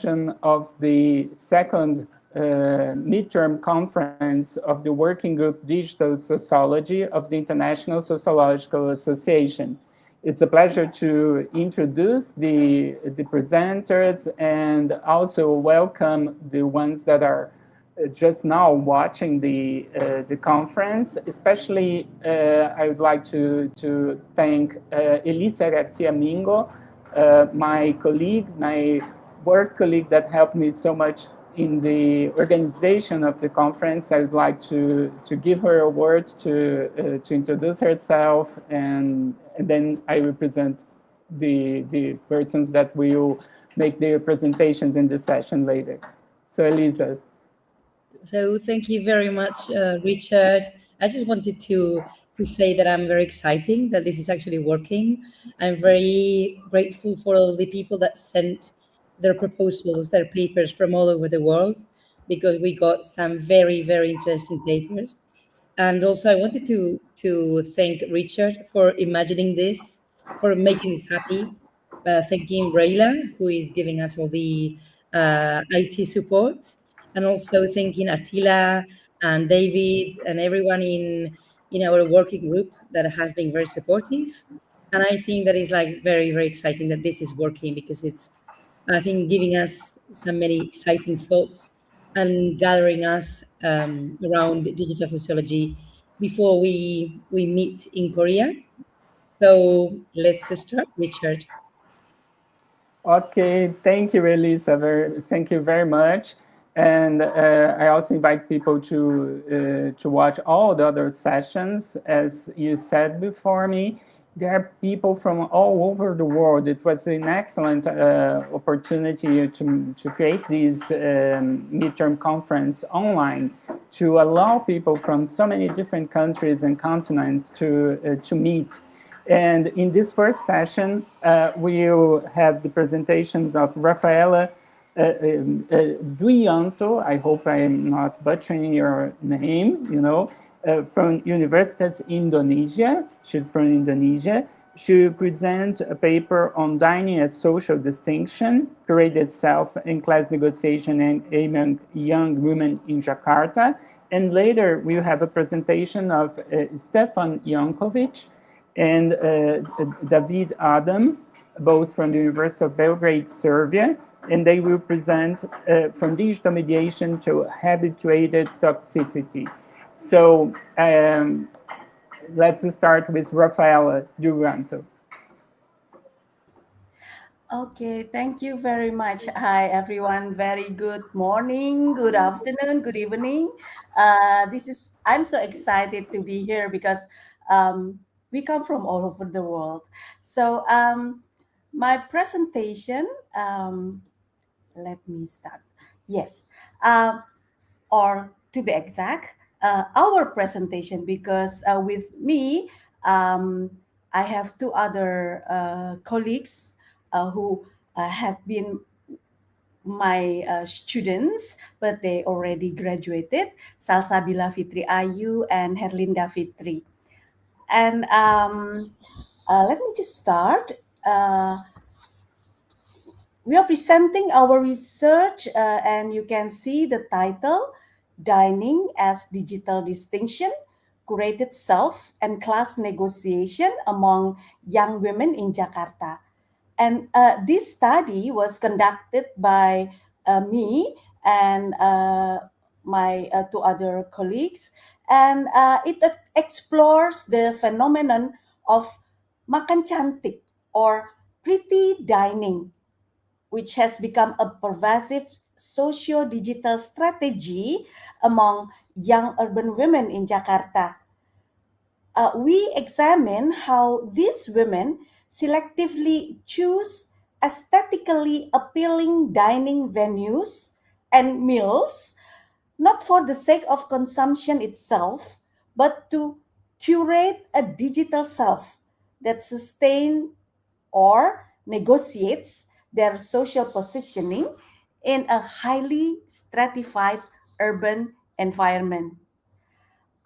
session of the second midterm conference of the Working Group Digital Sociology of the International Sociological Association. It's a pleasure to introduce the presenters and also welcome the ones that are just now watching the conference. Especially, I would like to thank Elisa Garcia Mingo, my colleague, my work colleague that helped me so much in the organization of the conference. I would like to give her a word to introduce herself, and then I will present the persons that will make their presentations in the session later. So Elisa. So thank you very much, Richard. I just wanted to say that I'm very excited that this is actually working. I'm very grateful for all the people that sent their proposals, their papers from all over the world, because we got some very, very interesting papers. And also I wanted to thank Richard for imagining this, for making this happy. Thanking Rayla, who is giving us all the IT support, and also thanking Attila and David and everyone in our working group that has been very supportive. And I think that is like very, very exciting that this is working, because it's, I think, giving us some many exciting thoughts and gathering us around digital sociology before we meet in Korea. So let's start, Richard. Okay, thank you, Elisa. Thank you very much. And I also invite people to watch all the other sessions. As you said before me, there are people from all over the world. It was an excellent opportunity to create this midterm conference online, to allow people from so many different countries and continents to meet. And in this first session, we'll have the presentations of Rafaela Dwianto. I hope I am not butchering your name, from Universitas Indonesia. She's from Indonesia. She will present a paper on dining as social distinction, created self and class negotiation among young women in Jakarta. And later, we'll have a presentation of Stefan Jankovic and David Adam, both from the University of Belgrade, Serbia, and they will present from digital mediation to habituated toxicity. So let's start with Rafaela Duranto. Okay, thank you very much. Hi, everyone. Very good morning, good afternoon, good evening. I'm so excited to be here because we come from all over the world. So my presentation, let me start. Yes, or to be exact, our presentation, because with me, I have two other colleagues who have been my students, but they already graduated, Salsabila Fitri Ayu and Herlinda Fitri. And let me just start. We are presenting our research, and you can see the title, Dining as Digital Distinction, Curated Self and Class Negotiation Among Young Women in Jakarta. And this study was conducted by me and my two other colleagues, and it explores the phenomenon of makan cantik or pretty dining, which has become a pervasive socio-digital strategy among young urban women in Jakarta. We examine how these women selectively choose aesthetically appealing dining venues and meals, not for the sake of consumption itself, but to curate a digital self that sustains or negotiates their social positioning in a highly stratified urban environment.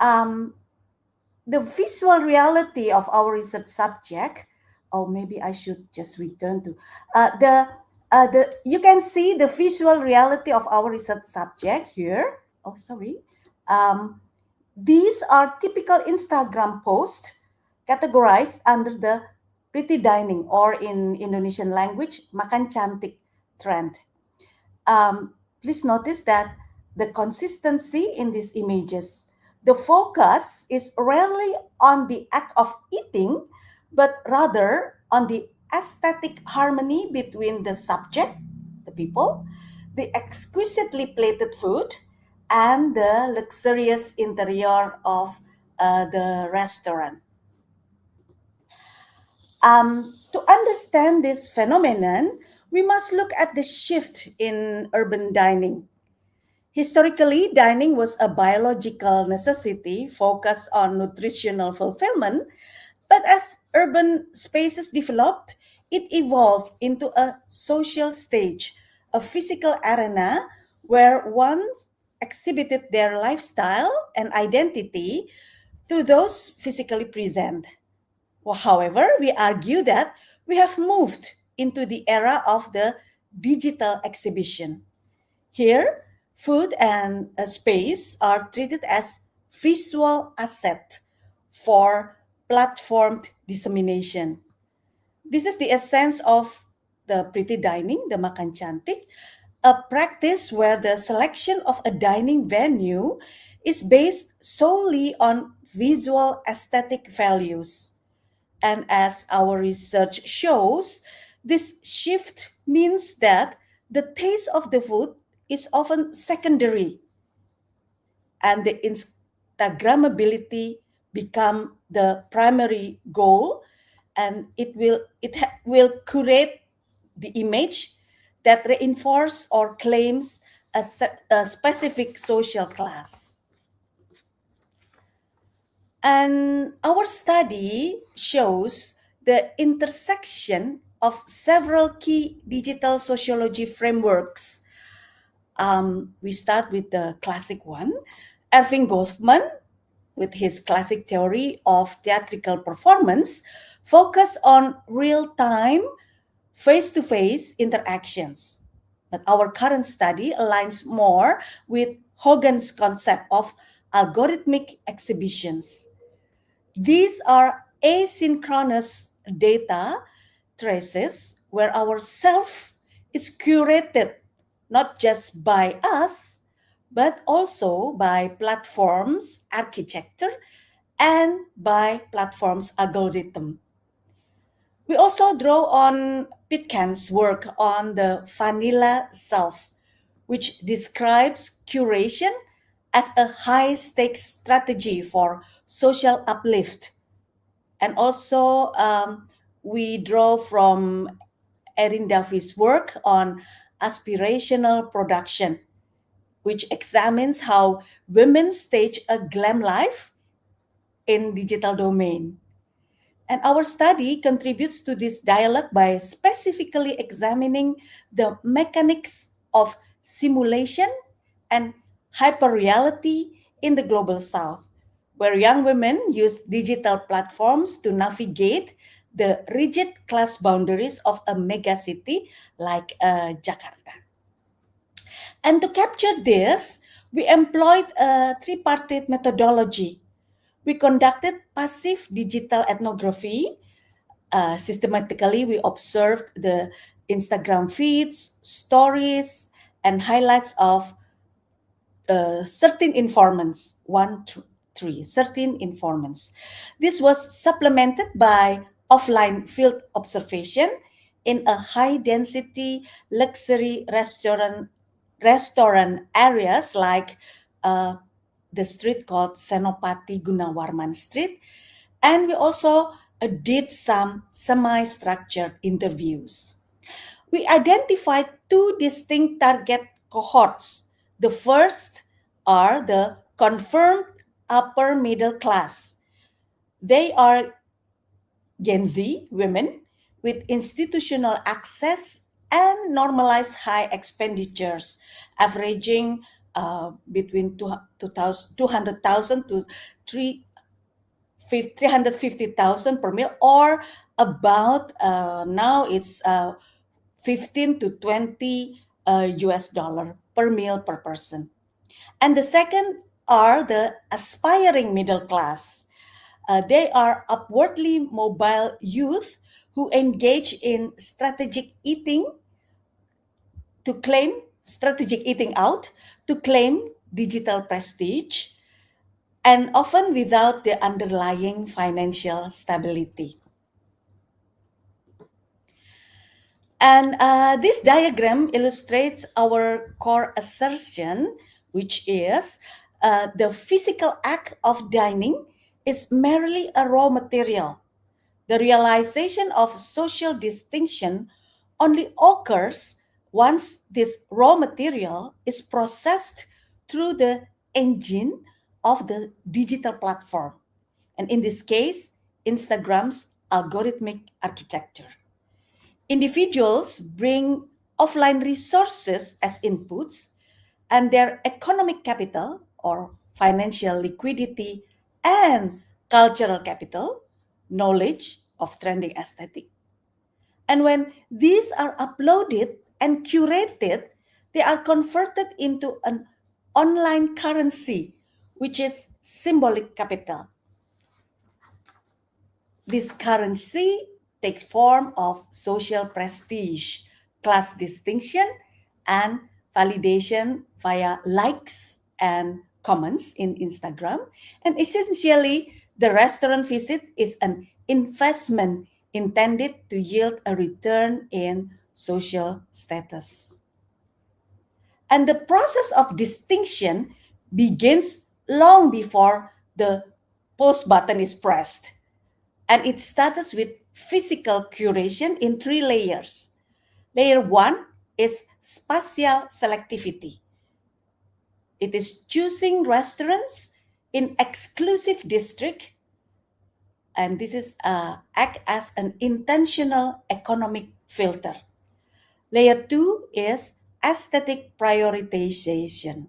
The visual reality of our research subject, or maybe I should just return to the You can see the visual reality of our research subject here. Oh, sorry. Um, these are typical Instagram posts categorized under the pretty dining, or in Indonesian language, makan cantik trend. Please notice that the consistency in these images. The focus is rarely on the act of eating, but rather on the aesthetic harmony between the subject, the people, the exquisitely plated food, and the luxurious interior of the restaurant. To understand this phenomenon, we must look at the shift in urban dining. Historically, dining was a biological necessity focused on nutritional fulfillment, but as urban spaces developed, it evolved into a social stage, a physical arena where one exhibited their lifestyle and identity to those physically present. Well, however, we argue that we have moved into the era of the digital exhibition. Here, food and space are treated as visual asset for platformed dissemination. This is the essence of the pretty dining, the makan cantik, a practice where the selection of a dining venue is based solely on visual aesthetic values. And as our research shows, this shift means that the taste of the food is often secondary, and the Instagrammability become the primary goal, and will curate the image that reinforce or claims a specific social class. And our study shows the intersection of several key digital sociology frameworks. We start with the classic one. Erving Goffman, with his classic theory of theatrical performance, focus on real-time, face-to-face interactions. But our current study aligns more with Hogan's concept of algorithmic exhibitions. These are asynchronous data traces where our self is curated not just by us, but also by platforms architecture and by platforms algorithm. We also draw on Pitcairn's work on the vanilla self, which describes curation as a high-stakes strategy for social uplift. And also, we draw from Erin Duffy's work on aspirational production, which examines how women stage a glam life in digital domain. And our study contributes to this dialogue by specifically examining the mechanics of simulation and hyperreality in the global south, where young women use digital platforms to navigate the rigid class boundaries of a megacity like Jakarta. And to capture this, we employed a tripartite methodology. We conducted passive digital ethnography. Systematically, we observed the Instagram feeds, stories, and highlights of certain informants, 13 informants. This was supplemented by offline field observation in a high-density luxury restaurant areas like the street called Senopati Gunawarman Street. And we also did some semi-structured interviews. We identified two distinct target cohorts. The first are the confirmed upper middle class. They are Gen Z women with institutional access and normalized high expenditures, averaging between 200,000 to 350,000 per meal, or about now it's 15 to 20 US dollar per meal per person. And the second are the aspiring middle class. They are upwardly mobile youth who engage in strategic eating out to claim digital prestige, and often without the underlying financial stability. And this diagram illustrates our core assertion, which is the physical act of dining is merely a raw material. The realization of social distinction only occurs once this raw material is processed through the engine of the digital platform, and in this case, Instagram's algorithmic architecture. Individuals bring offline resources as inputs, and their economic capital or financial liquidity and cultural capital, knowledge of trending aesthetic. And when these are uploaded and curated, they are converted into an online currency, which is symbolic capital. This currency takes form of social prestige, class distinction, and validation via likes and comments in Instagram. And essentially, the restaurant visit is an investment intended to yield a return in social status. And the process of distinction begins long before the post button is pressed. And it starts with physical curation in 3 layers. Layer 1 is spatial selectivity. It is choosing restaurants in exclusive district, and this is act as an intentional economic filter. Layer 2 is aesthetic prioritization,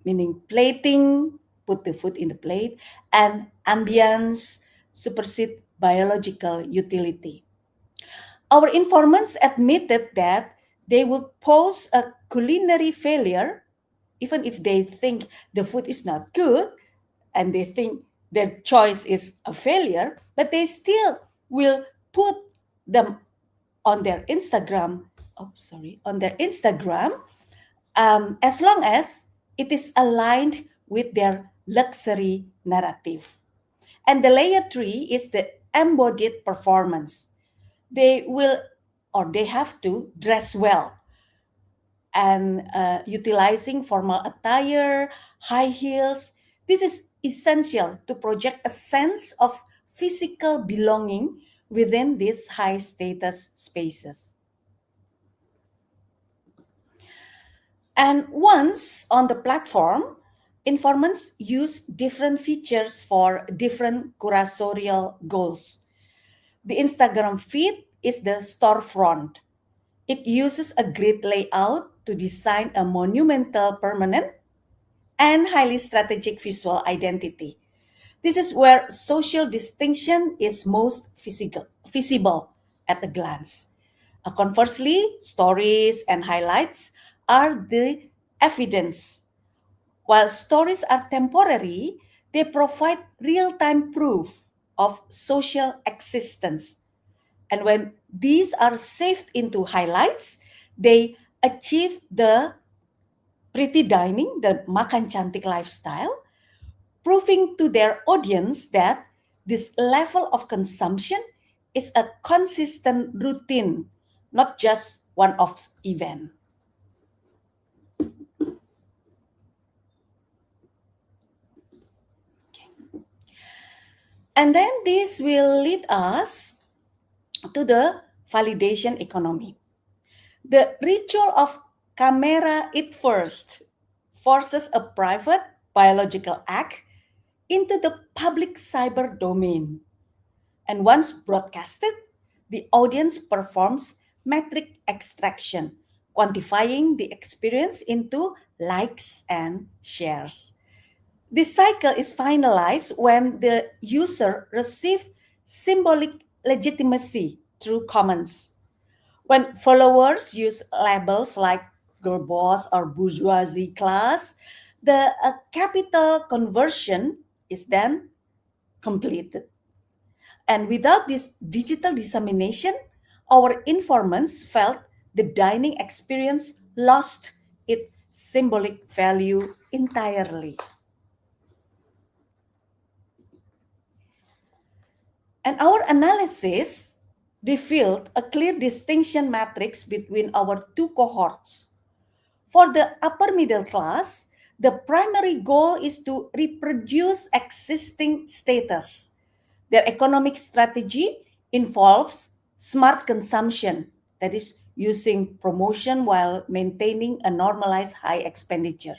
meaning plating, put the food in the plate, and ambience supersede biological utility. Our informants admitted that they would pose a culinary failure even if they think the food is not good and they think their choice is a failure, but they still will put them on their Instagram. As long as it is aligned with their luxury narrative. And the layer 3 is the embodied performance. They have to dress well and utilizing formal attire, high heels. This is essential to project a sense of physical belonging within these high status spaces. And once on the platform, informants use different features for different curatorial goals. The Instagram feed is the storefront. It uses a grid layout to design a monumental, permanent, and highly strategic visual identity. This is where social distinction is most visible at a glance. Conversely, stories and highlights are the evidence. While stories are temporary, they provide real-time proof of social existence. And when these are saved into highlights, they achieve the pretty dining, the makan cantik lifestyle, proving to their audience that this level of consumption is a consistent routine, not just one-off event. And then this will lead us to the validation economy. The ritual of camera it first forces a private biological act into the public cyber domain. And once broadcasted, the audience performs metric extraction, quantifying the experience into likes and shares. This cycle is finalized when the user receives symbolic legitimacy through comments. When followers use labels like girl boss or bourgeoisie class, the capital conversion is then completed. And without this digital dissemination, our informants felt the dining experience lost its symbolic value entirely. And our analysis revealed a clear distinction matrix between our two cohorts. For the upper middle class, the primary goal is to reproduce existing status. Their economic strategy involves smart consumption, that is, using promotion while maintaining a normalized high expenditure.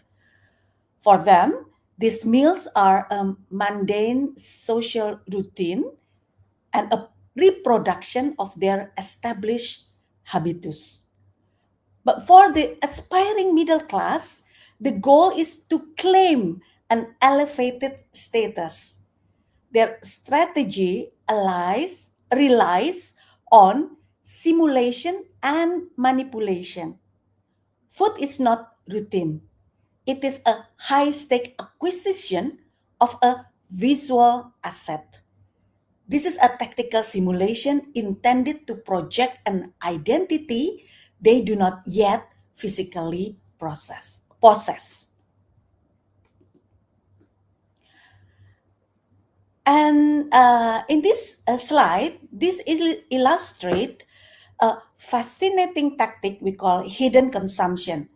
For them, these meals are a mundane social routine and a reproduction of their established habitus. But for the aspiring middle class, the goal is to claim an elevated status. Their strategy relies on simulation and manipulation. Food is not routine. It is a high-stake acquisition of a visual asset. This is a tactical simulation intended to project an identity they do not yet physically possess. And in this slide, this illustrates a fascinating tactic we call hidden consumption.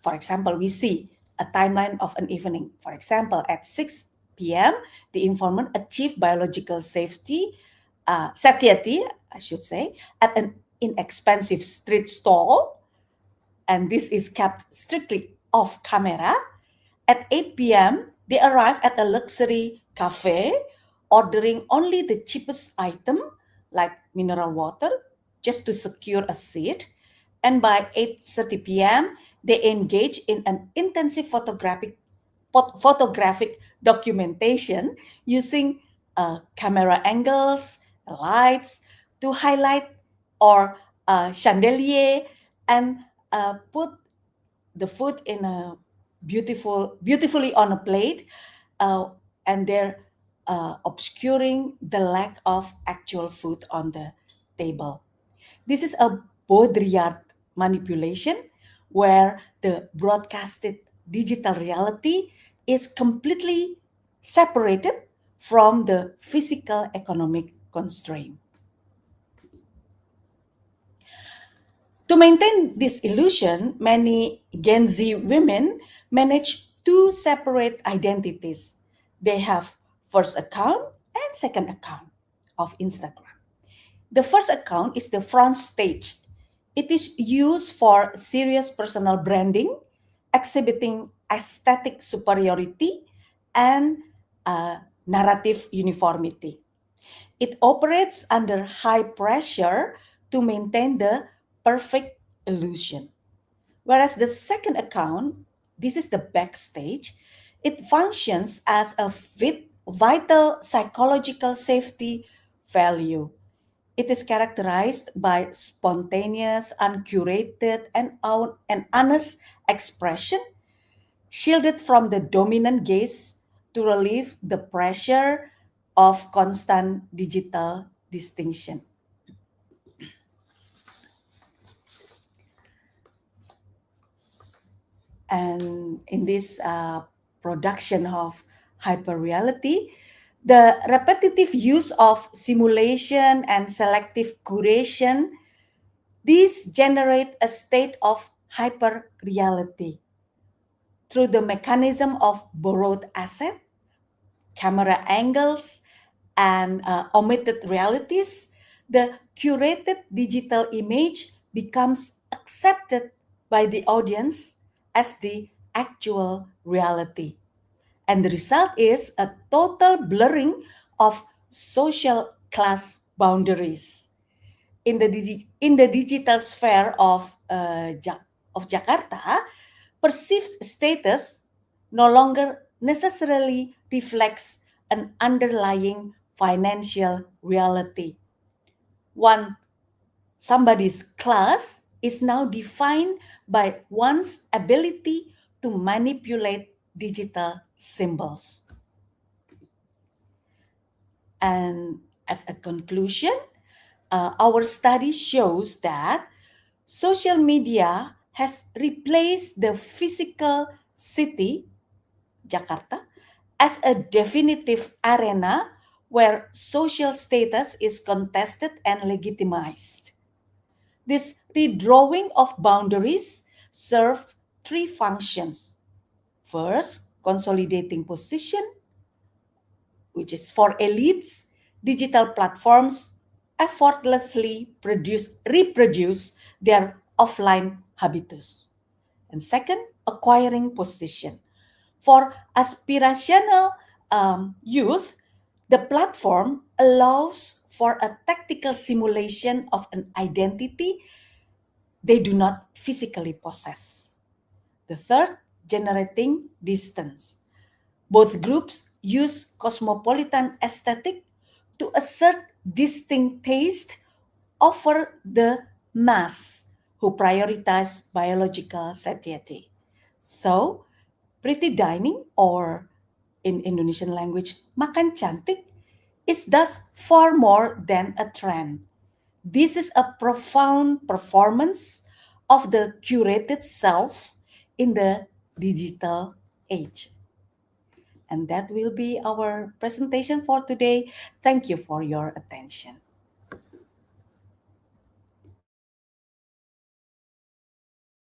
For example, we see a timeline of an evening. For example, at 6 p.m., the informant achieved biological satiety, I should say, at an inexpensive street stall, and this is kept strictly off camera. At 8 p.m., they arrive at a luxury cafe, ordering only the cheapest item, like mineral water, just to secure a seat. And by 8:30 p.m., they engage in an intensive photographic documentation using camera angles, lights to highlight or chandelier and put the food in a beautifully on a plate, and they're obscuring the lack of actual food on the table. This is a Baudrillard manipulation where the broadcasted digital reality is completely separated from the physical economic constraint. To maintain this illusion, many Gen Z women manage two separate identities. They have first account and second account of Instagram. The first account is the front stage. It is used for serious personal branding, exhibiting aesthetic superiority and narrative uniformity. It operates under high pressure to maintain the perfect illusion. Whereas the second account, this is the backstage, it functions as a vital psychological safety value. It is characterized by spontaneous, uncurated, and honest expression, shielded from the dominant gaze to relieve the pressure of constant digital distinction. And in this production of hyperreality, the repetitive use of simulation and selective curation, these generate a state of hyperreality through the mechanism of borrowed asset, camera angles, and omitted realities. The curated digital image becomes accepted by the audience as the actual reality. And the result is a total blurring of social class boundaries. In the digital sphere of Jakarta, perceived status no longer necessarily reflects an underlying financial reality. One Somebody's class is now defined by one's ability to manipulate digital symbols. And as a conclusion, our study shows that social media has replaced the physical city, Jakarta, as a definitive arena where social status is contested and legitimized. This redrawing of boundaries serve three functions. First, consolidating position, which is for elites. Digital platforms effortlessly reproduce their offline habitus. And second, acquiring position. For aspirational youth, the platform allows for a tactical simulation of an identity they do not physically possess. The third, generating distance. Both groups use cosmopolitan aesthetic to assert distinct taste over the mass who prioritize biological satiety. So, pretty dining, or in Indonesian language, makan cantik, is thus far more than a trend. This is a profound performance of the curated self in the digital age. And that will be our presentation for today. Thank you for your attention.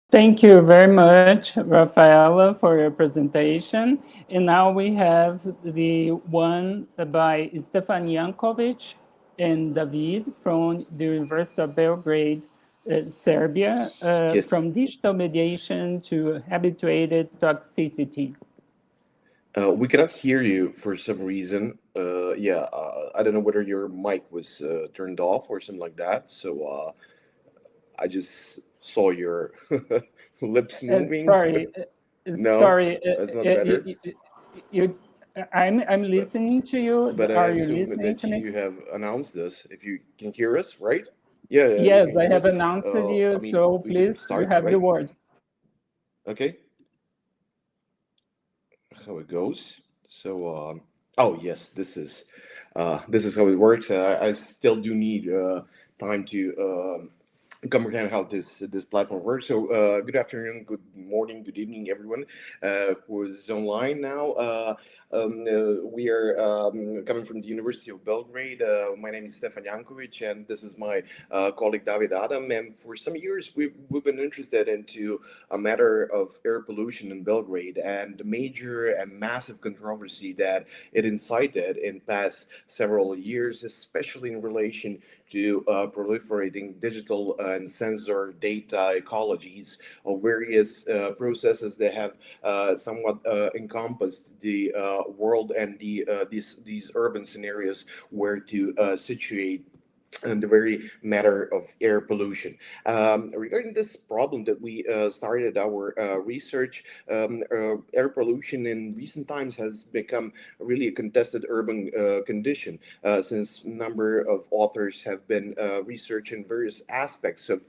Thank you very much, Rafaela, for your presentation. And now we have the one by Stefan Jankovic and David from the University of Belgrade, Serbia, Yes. from digital mediation to habituated toxicity. We cannot hear you for some reason. I don't know whether your mic was turned off or something like that. So I just saw your lips moving. Sorry, No, sorry. that's not better. You, I'm listening to you. But I Are you assume listening that to me? you have announced this. If you can hear us, right? Yeah, you Yes, can I hear have us. announced I you, mean, so we can please, you start, have the right? word. Okay. How it goes. So, oh yes, this is how it works. I still do need time to comprehend how this platform works. So, good afternoon, good morning, good evening, everyone who is online now. We are coming from the University of Belgrade. My name is Stefan Jankovic, and this is my colleague David Adam. And for some years, we've been interested into a matter of air pollution in Belgrade and the major and massive controversy that it incited in past several years, especially in relation to proliferating digital and sensor data ecologies of various processes that have somewhat encompassed the world and these urban scenarios where to situate and the very matter of air pollution. Regarding this problem that we started our research, air pollution in recent times has become really a contested urban condition since a number of authors have been researching various aspects of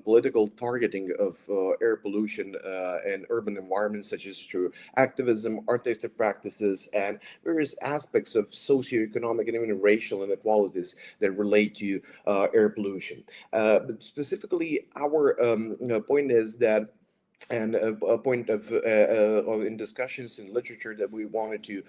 political targeting of air pollution in urban environments, such as through activism, artistic practices, and various aspects of socioeconomic and even racial inequalities that relate to air pollution. But specifically, our point is that and a point of in discussions in literature that we wanted to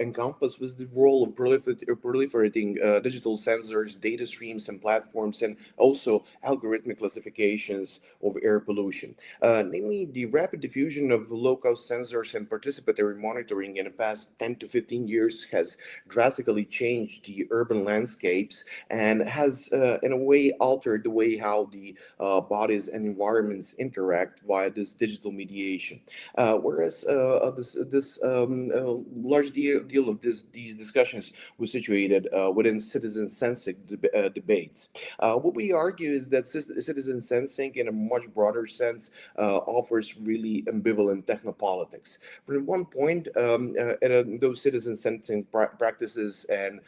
encompass was the role of proliferating digital sensors, data streams, and platforms, and also algorithmic classifications of air pollution. Namely, the rapid diffusion of low-cost sensors and participatory monitoring in the past 10 to 15 years has drastically changed the urban landscapes and has, in a way, altered the way how the bodies and environments interact via this digital mediation. Whereas this large deal of these discussions was situated within citizen sensing debates. What we argue is that citizen sensing, in a much broader sense, offers really ambivalent technopolitics. From one point, those citizen sensing practices and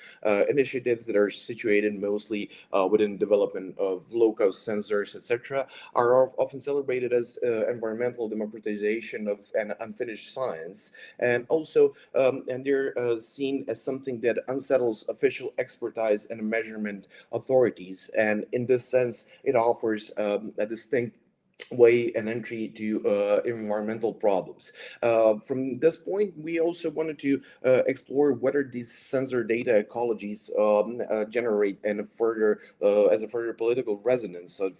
initiatives that are situated mostly within development of low-cost sensors, etc., are often celebrated as environmental democratization of an unfinished science, and also and they're seen as something that unsettles official expertise and measurement authorities. And in this sense, it offers a distinct way and entry to environmental problems. From this point, we also wanted to explore whether these sensor data ecologies generate and further as a further political resonance of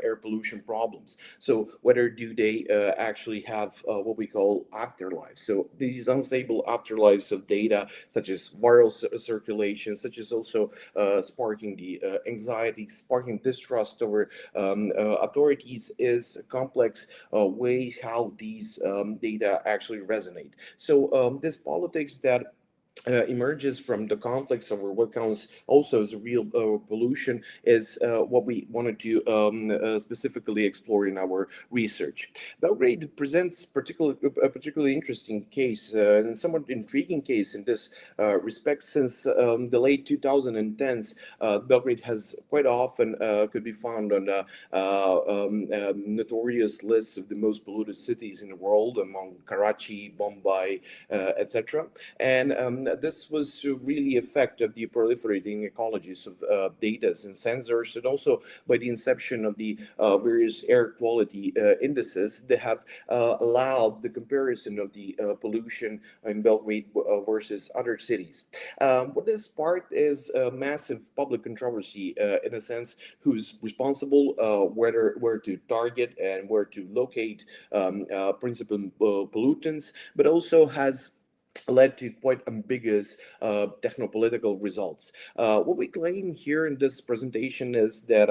air pollution problems. So whether do they actually have what we call afterlives? So these unstable afterlives of data, such as viral circulation, such as also sparking the anxiety, sparking distrust over authorities, is a complex way how these data actually resonate. So this politics that emerges from the conflicts over what counts also as a real pollution is what we wanted to specifically explore in our research. Belgrade presents a particularly interesting case and somewhat intriguing case in this respect, since the late 2010s. Belgrade has quite often could be found on the notorious lists of the most polluted cities in the world, among Karachi, Bombay, etc. And this was really effect of the proliferating ecologies of data and sensors, and also by the inception of the various air quality indices that have allowed the comparison of the pollution in Belgrade versus other cities. What this part is a massive public controversy in a sense, who's responsible, where to target and where to locate principal pollutants, but also has led to quite ambiguous technopolitical results. What we claim here in this presentation is that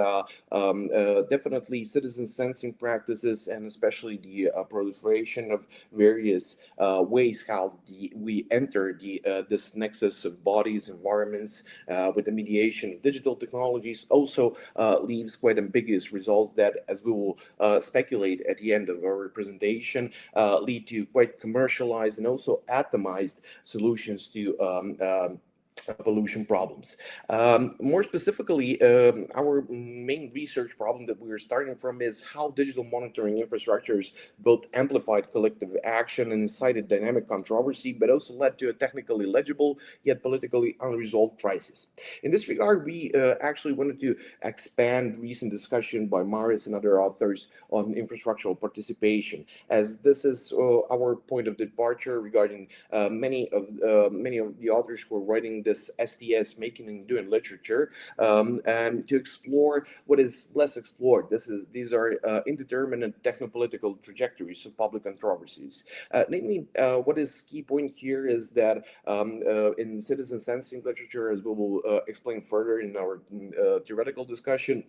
definitely citizen sensing practices, and especially the proliferation of various ways how we enter this nexus of bodies, environments, with the mediation of digital technologies, also leaves quite ambiguous results that, as we will speculate at the end of our presentation, lead to quite commercialized and also atomized solutions to pollution problems. More specifically, our main research problem that we are starting from is how digital monitoring infrastructures both amplified collective action and incited dynamic controversy, but also led to a technically legible yet politically unresolved crisis. In this regard, we actually wanted to expand recent discussion by Maris and other authors on infrastructural participation, as this is our point of departure regarding many of the authors who are writing this STS, making and doing literature, and to explore what is less explored. These are indeterminate technopolitical trajectories of public controversies. Namely, what is key point here is that in citizen sensing literature, as we will explain further in our theoretical discussion,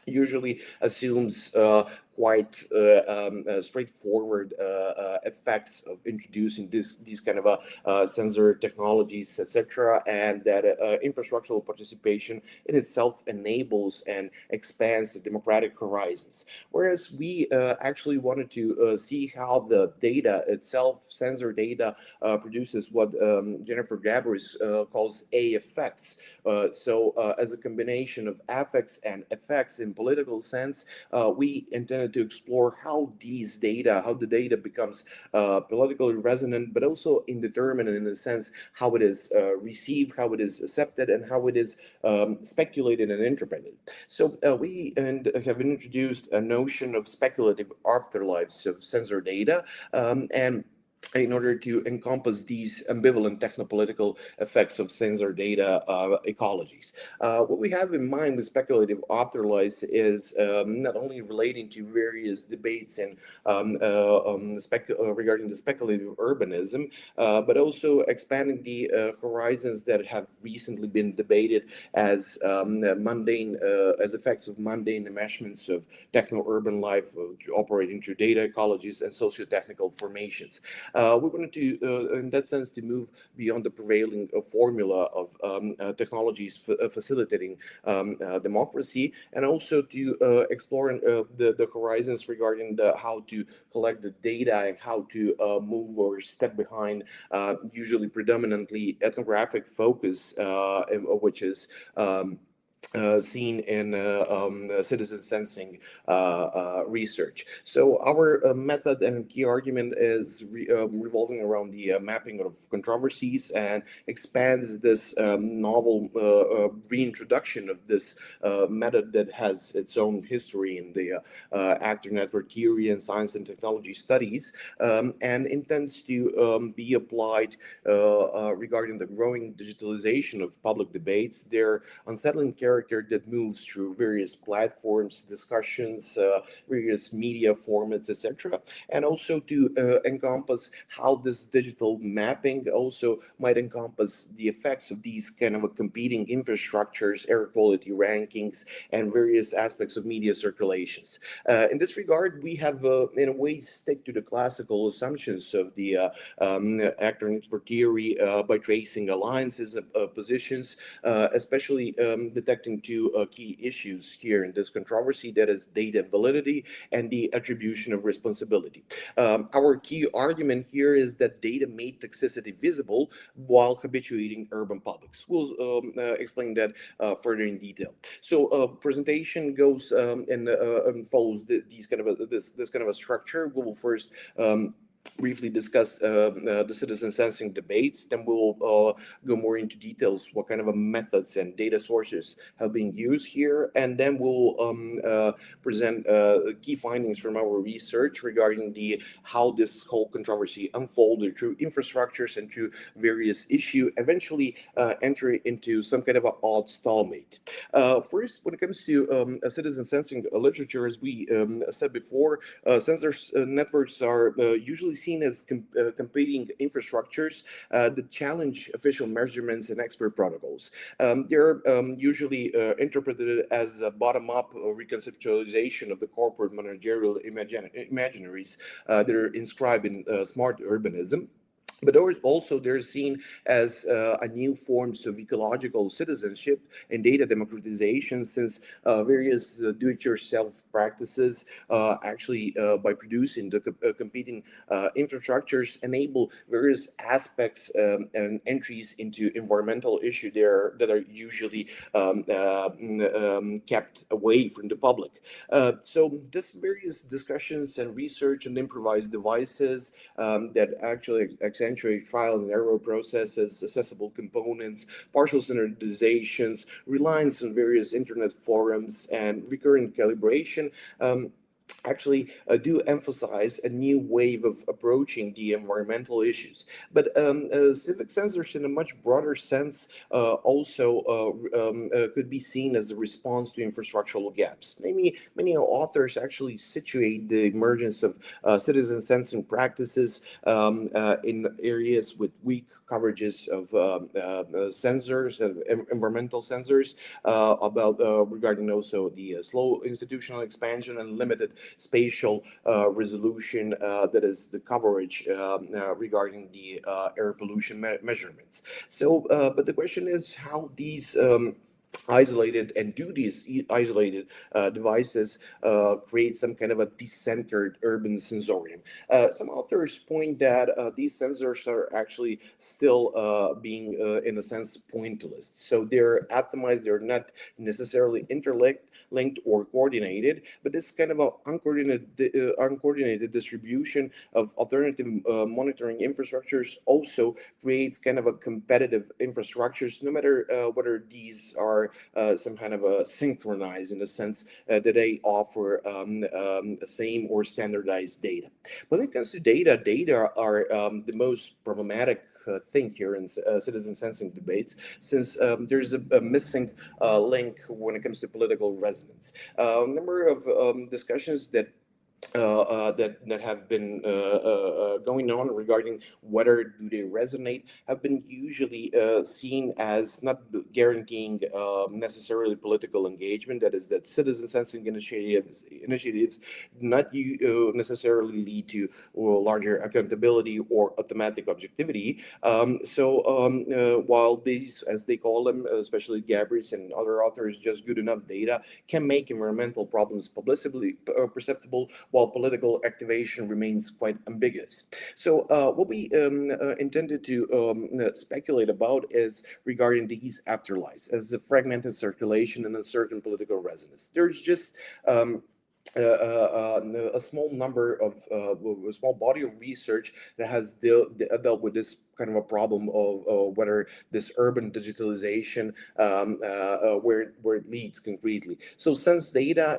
usually assumes quite straightforward effects of introducing these kind of sensor technologies, etc., and that infrastructural participation in itself enables and expands the democratic horizons. Whereas we actually wanted to see how the data itself, sensor data, produces what Jennifer Gabbers calls A effects. So as a combination of affects and effects in political sense, we intended to explore how the data becomes politically resonant, but also indeterminate in the sense how it is received, how it is accepted, and how it is speculated and interpreted. So we have introduced a notion of speculative afterlives of sensor data, and in order to encompass these ambivalent technopolitical effects of sensor data ecologies. What we have in mind with speculative afterlife is not only relating to various debates and regarding the speculative urbanism, but also expanding the horizons that have recently been debated as mundane, as effects of mundane enmeshments of techno-urban life operating through data ecologies and socio-technical formations. We wanted to, in that sense, to move beyond the prevailing formula of technologies facilitating democracy, and also to explore the horizons regarding how to collect the data and how to move or step behind usually predominantly ethnographic focus, which is seen in citizen sensing research. So our method and key argument is revolving around the mapping of controversies and expands this novel reintroduction of this method that has its own history in the actor network theory and science and technology studies, and intends to be applied regarding the growing digitalization of public debates, their unsettling character that moves through various platforms, discussions, various media formats, etc., and also to encompass how this digital mapping also might encompass the effects of these kind of competing infrastructures, air quality rankings, and various aspects of media circulations. In this regard, we have, in a way, stick to the classical assumptions of the actor network theory by tracing alliances, positions, especially detecting two key issues here in this controversy, that is data validity and the attribution of responsibility. Our key argument here is that data made toxicity visible while habituating urban publics. We'll explain that further in detail. So presentation goes and follows these kind of this kind of a structure. We will first briefly discuss the citizen sensing debates. Then we'll go more into details what kind of methods and data sources have been used here, and then we'll present key findings from our research regarding the how this whole controversy unfolded through infrastructures and through various issues, eventually entering into some kind of an odd stalemate. First, when it comes to citizen sensing literature, as we said before, sensor networks are usually seen as competing infrastructures that challenge official measurements and expert protocols. They're usually interpreted as a bottom-up reconceptualization of the corporate managerial imaginaries that are inscribed in smart urbanism. But also they're seen as a new forms of ecological citizenship and data democratization, since various do-it-yourself practices actually by producing the competing infrastructures enable various aspects and entries into environmental issues there that are usually kept away from the public. So this various discussions and research and improvised devices that actually accentuate trial and error processes, accessible components, partial standardizations, reliance on various internet forums, and recurrent calibration actually do emphasize a new wave of approaching the environmental issues. But civic censorship in a much broader sense also could be seen as a response to infrastructural gaps. Many authors actually situate the emergence of citizen sensing practices in areas with weak coverages of sensors and environmental sensors, regarding also the slow institutional expansion and limited spatial resolution that is the coverage regarding the air pollution measurements. So, but the question is how these isolated and do these isolated devices create some kind of a decentered urban sensorium. Some authors point that these sensors are actually still being in a sense pointillist, so they're atomized, they're not necessarily interlinked or coordinated, but this kind of a uncoordinated distribution of alternative monitoring infrastructures also creates kind of a competitive infrastructures, no matter whether these are are some kind of synchronized in the sense that they offer same or standardized data. When it comes to data are the most problematic thing here in citizen sensing debates, since there's a missing link when it comes to political resonance. A number of discussions that have been going on regarding whether do they resonate have been usually seen as not guaranteeing necessarily political engagement. That is, that citizen sensing initiatives not necessarily lead to larger accountability or automatic objectivity. While these, as they call them, especially Gabri's and other authors, just good enough data can make environmental problems publicly perceptible, while political activation remains quite ambiguous. So what we intended to speculate about is regarding these afterlives as a fragmented circulation and uncertain political resonance. There's just a small number of a small body of research that has dealt with this kind of a problem of whether this urban digitalization where it leads concretely. So since data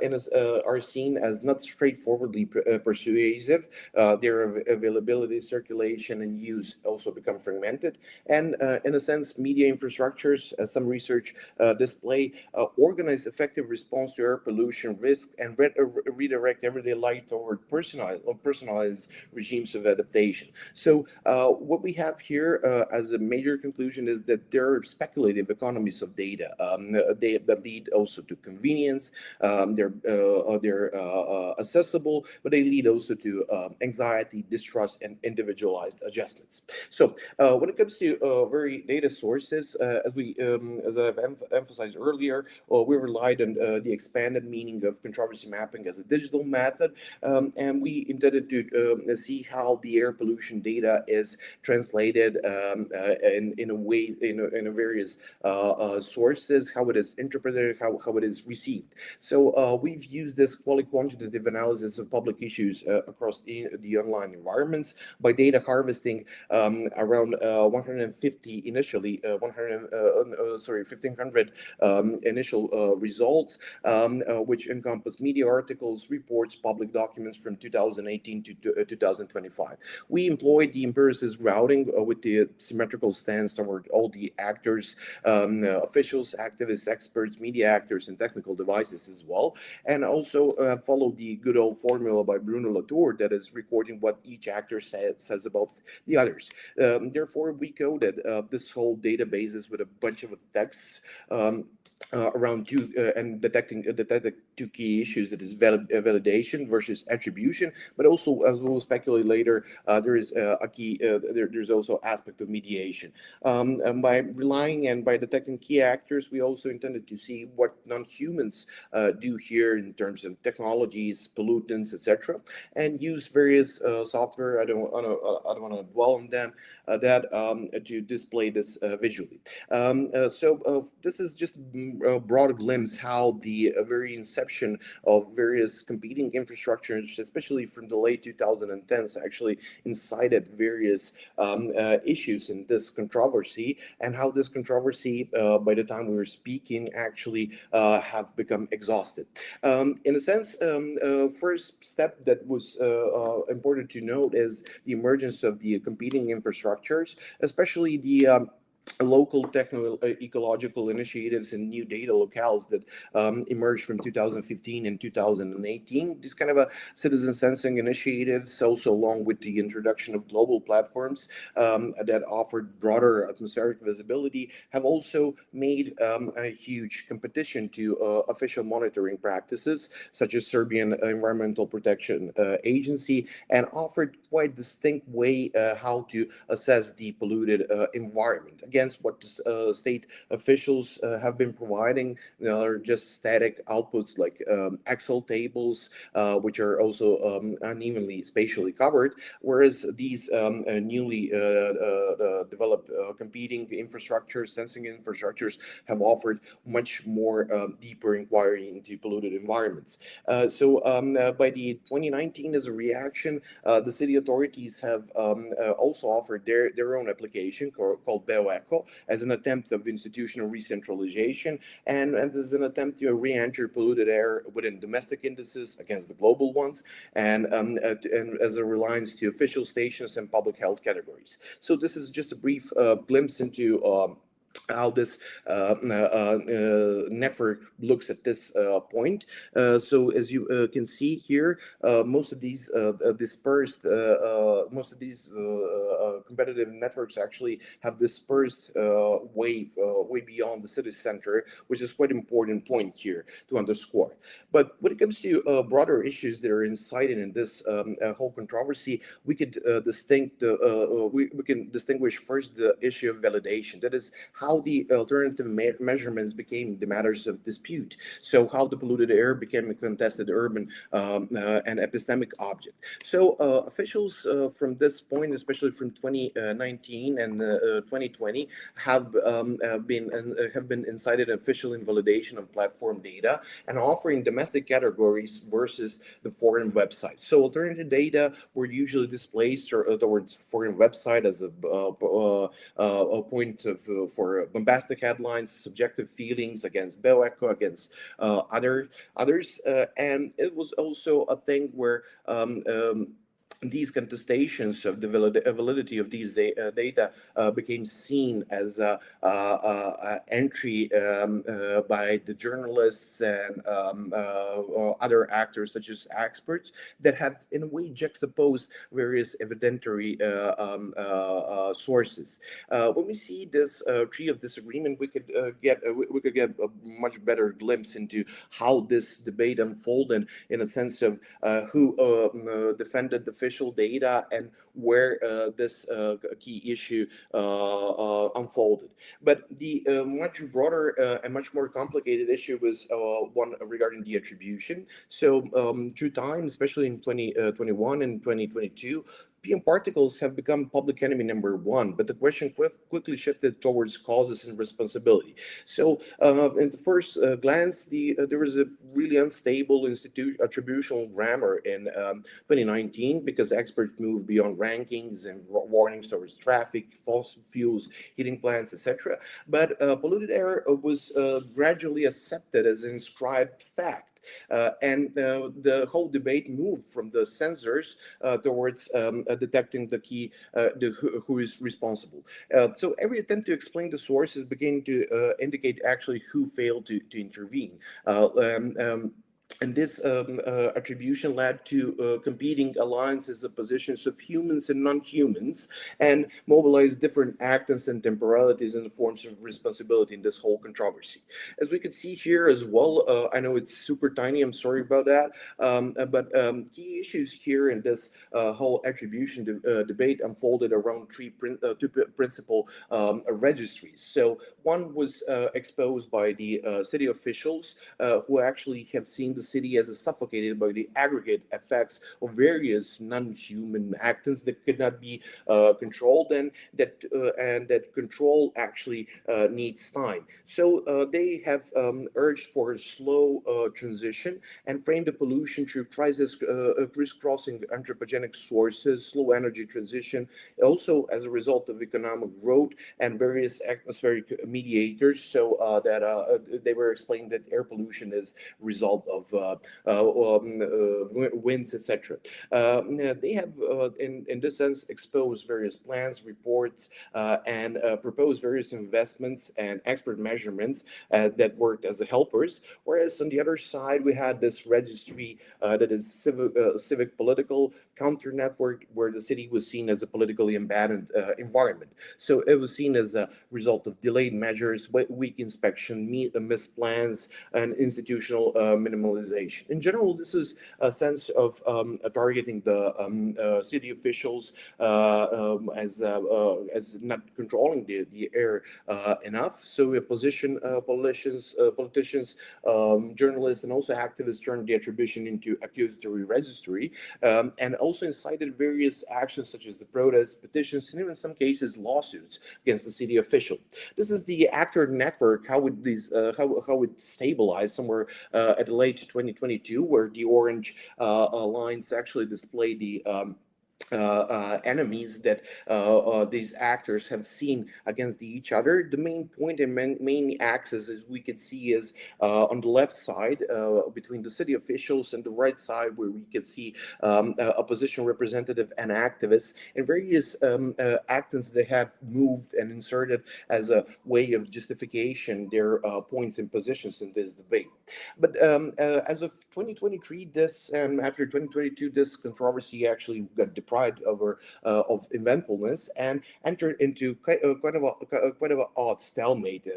are seen as not straightforwardly persuasive, their availability, circulation, and use also become fragmented. And in a sense, media infrastructures, as some research display, organize effective response to air pollution risk and redirect everyday light toward personalized regimes of adaptation. So what we have here as a major conclusion is that there are speculative economies of data. They lead also to convenience. They're accessible, but they lead also to anxiety, distrust, and individualized adjustments. So when it comes to very data sources, as I've emphasized earlier, we relied on the expanded meaning of controversy mapping as a digital method, and we intended to see how the air pollution data is translated in a way in a various sources, how it is interpreted, how it is received. So we've used this quantitative analysis of public issues across the online environments by data harvesting around 150 initially 1,500 initial results, which encompass media articles, reports, public documents from 2018 to 2025. We employed the empiricist routing with the symmetrical stance toward all the actors, officials, activists, experts, media actors, and technical devices as well, and also followed the good old formula by Bruno Latour that is recording what each actor says about the others. Therefore, we coded this whole databases with a bunch of texts around and detecting two key issues, that is validation versus attribution, but also, as we'll speculate later, there is a key there's also aspect of mediation. And by relying and by detecting key actors, we also intended to see what non-humans do here in terms of technologies, pollutants, etc., and use various software. I don't want to dwell on them to display this visually. So this is just a broad glimpse how the very inception of various competing infrastructures, especially from the late 2010s, actually incited various issues in this controversy, and how this controversy, by the time we were speaking, actually have become exhausted. In a sense, first step that was important to note is the emergence of the competing infrastructures, especially the local techno-ecological initiatives and new data locales that emerged from 2015 and 2018. These kind of a citizen sensing initiatives, also along with the introduction of global platforms that offered broader atmospheric visibility, have also made a huge competition to official monitoring practices, such as Serbian Environmental Protection Agency, and offered quite distinct way how to assess the polluted environment. Against what state officials have been providing, are just static outputs like Excel tables, which are also unevenly spatially covered, whereas these newly developed competing infrastructures, sensing infrastructures, have offered much more deeper inquiry into polluted environments. So by the 2019, as a reaction, the city authorities have also offered their own application called BioEcho as an attempt of institutional re-centralization and as an attempt to re-enter polluted air within domestic indices against the global ones, and as a reliance to official stations and public health categories. So this is just a brief glimpse into how this network looks at this point. So as you can see here, most of these dispersed, most of these competitive networks actually have dispersed way beyond the city center, which is quite an important point here to underscore. But when it comes to broader issues that are incited in this whole controversy, we could we can distinguish first the issue of validation. That is how the alternative measurements became the matters of dispute. So how the polluted air became a contested urban and epistemic object. So officials from this point, especially from 2019 and 2020, have been incited official invalidation of platform data and offering domestic categories versus the foreign website. So alternative data were usually displaced towards foreign website as a point of for bombastic headlines, subjective feelings against BioEcho, against others, and it was also a thing where these contestations of the validity of these data became seen as entry by the journalists and other actors such as experts that have in a way juxtaposed various evidentiary sources. When we see this tree of disagreement, we could get a much better glimpse into how this debate unfolded in a sense of who defended the official data and where this key issue unfolded. But the much broader and much more complicated issue was one regarding the attribution. So through time, especially in 2021 and 2022, PM particles have become public enemy number one, but the question quickly shifted towards causes and responsibility. So, in the first glance, there was a really unstable attributional grammar in 2019 because experts moved beyond rankings and warnings towards traffic, fossil fuels, heating plants, etc. But polluted air was gradually accepted as an inscribed fact. And the whole debate moved from the sensors towards detecting the key, who is responsible. So every attempt to explain the sources began to indicate actually who failed to intervene. And this attribution led to competing alliances of positions of humans and non-humans, and mobilized different actors and temporalities and forms of responsibility in this whole controversy. As we could see here as well, I know it's super tiny, I'm sorry about that, but key issues here in this whole attribution debate unfolded around two principal registries. So one was exposed by the city officials who actually have seen the city as suffocated by the aggregate effects of various non-human actors that could not be controlled, and that control actually needs time. So they have urged for a slow transition and framed the pollution through crisscrossing anthropogenic sources, slow energy transition, also as a result of economic growth and various atmospheric mediators. So that they were explaining that air pollution is result of winds, etc. They have, in this sense, exposed various plans, reports, and proposed various investments and expert measurements that worked as helpers. Whereas on the other side, we had this registry that is civic political counter network, where the city was seen as a politically abandoned environment. So it was seen as a result of delayed measures, weak inspection, missed plans, and institutional minimalization. In general, this is a sense of targeting the city officials as not controlling the air enough. So a position politicians, journalists, and also activists turned the attribution into accusatory registry, and also incited various actions such as the protests, petitions, and even in some cases lawsuits against the city official. This is the actor network. How would these how it stabilize somewhere at late 2022, where the orange lines actually display the enemies that these actors have seen against each other. The main point and main axis, as we could see, is on the left side between the city officials, and the right side where we could see opposition representative and activists, and various actors that have moved and inserted as a way of justification their points and positions in this debate. But as of 2023, this and after 2022, this controversy actually got deprived of eventfulness and entered into quite of an odd stalemate,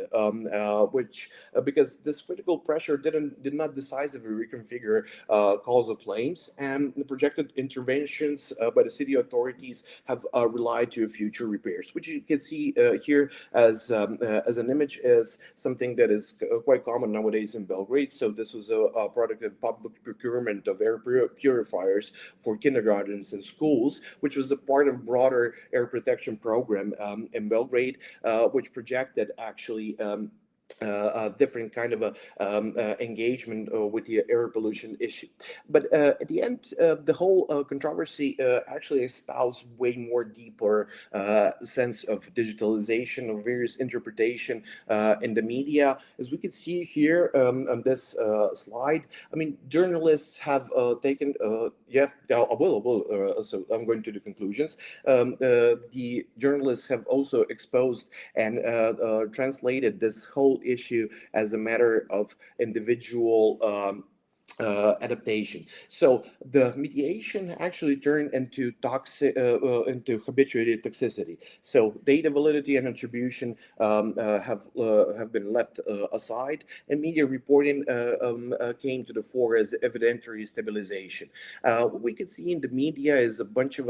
which because this critical pressure did not decisively reconfigure causal claims, and the projected interventions by the city authorities have relied to future repairs, which you can see here as an image is something that is quite common nowadays in Belgrade. So this was a product of public procurement of air purifiers for kindergartens and schools, which was a part of broader air protection program in Belgrade, which projected actually a different kind of engagement with the air pollution issue. But at the end, the whole controversy actually espoused way more deeper sense of digitalization of various interpretation in the media. As we can see here on this slide, I mean, journalists have taken, I will. So I'm going to the conclusions. The journalists have also exposed and translated this whole issue as a matter of individual adaptation. So the mediation actually turned into into habituated toxicity. So data validity and attribution have been left aside, and media reporting came to the fore as evidentiary stabilization. What we could see in the media is a bunch of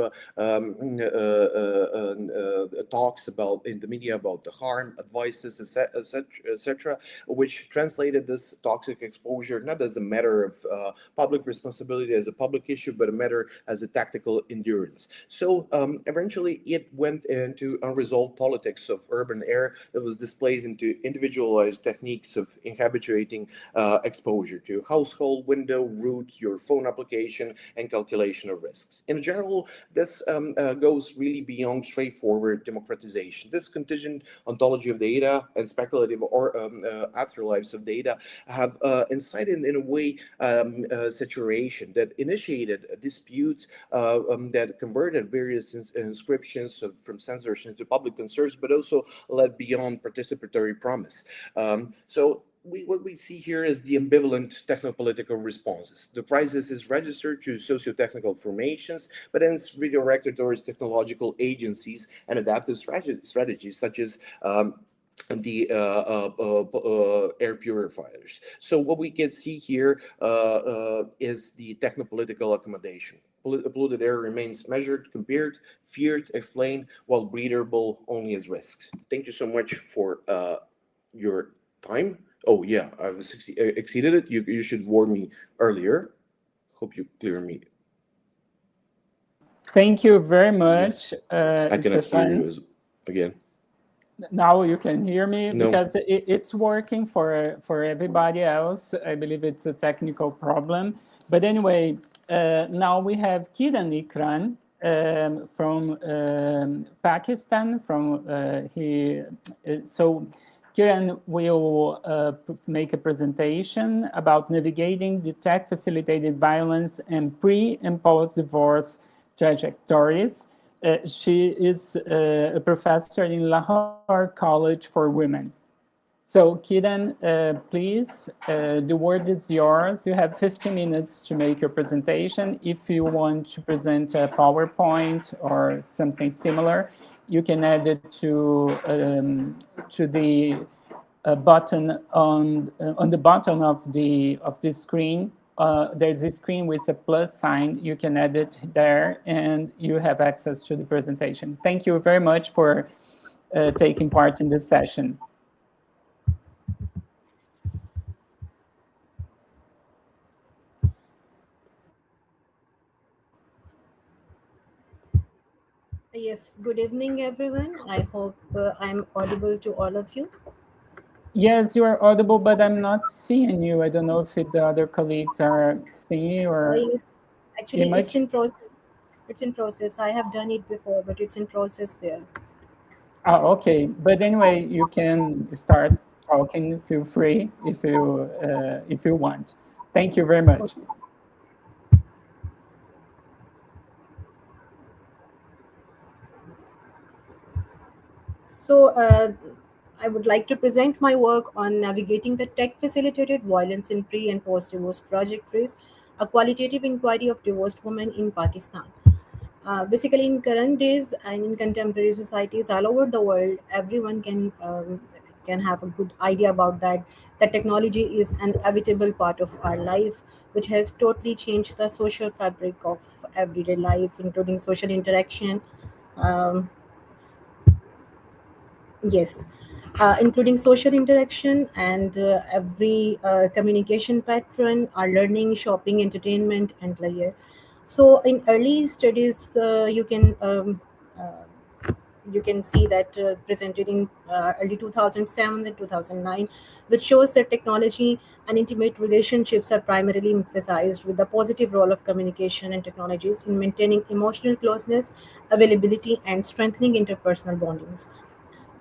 talks about in the media about the harm, advices, etc., which translated this toxic exposure not as a matter of public responsibility as a public issue, but a matter as a tactical endurance. So eventually it went into unresolved politics of urban air that was displaced into individualized techniques of habituating exposure to household window, route, your phone application, and calculation of risks. In general, this goes really beyond straightforward democratization. This contingent ontology of data and speculative or afterlives of data have incited in a way situation that initiated disputes that converted various inscriptions from censorship into public concerns, but also led beyond participatory promise. What we see here is the ambivalent technopolitical responses. The crisis is registered to socio-technical formations, but then it's redirected towards technological agencies and adaptive strategies such as the air purifiers. So what we can see here is the technopolitical accommodation. Polluted air remains measured, compared, feared, explained, while breathable only as risks. Thank you so much for your time. Oh yeah, I've exceeded it. You should warn me earlier. Hope you clear me. Thank you very much. Yes. I cannot hear you again. Now you can hear me? No. Because it's working for everybody else. I believe it's a technical problem. But anyway, now we have Kiran Ikram from Pakistan. So Kiran will make a presentation about navigating the tech-facilitated violence and pre- and post-divorce trajectories. She is a professor in Lahore College for Women. So Kiran, please, the word is yours. You have 50 minutes to make your presentation. If you want to present a PowerPoint or something similar, you can add it to the button on the bottom of the screen. There's a screen with a plus sign. You can add it there, and you have access to the presentation. Thank you very much for taking part in this session. Yes, good evening, everyone. I hope I'm audible to all of you. Yes, you are audible, but I'm not seeing you. I don't know if the other colleagues are seeing you or Yes, actually, image. it's in process. It's in process. I have done it before, but it's in process there. Oh, okay. But anyway, you can start talking. Feel free if you want. Thank you very much. Okay. So, I would like to present my work on navigating the tech facilitated violence in pre and post divorce trajectories, a qualitative inquiry of divorced women in Pakistan. Basically, in current days and in contemporary societies all over the world, everyone can have a good idea about that. That technology is an inevitable part of our life, which has totally changed the social fabric of everyday life, including social interaction. Um, Yes, including social interaction and every communication pattern, our learning, shopping, entertainment, and layer. So, in early studies, you can see that presented in early 2007 and 2009, which shows that technology and intimate relationships are primarily emphasized with the positive role of communication and technologies in maintaining emotional closeness, availability, and strengthening interpersonal bondings.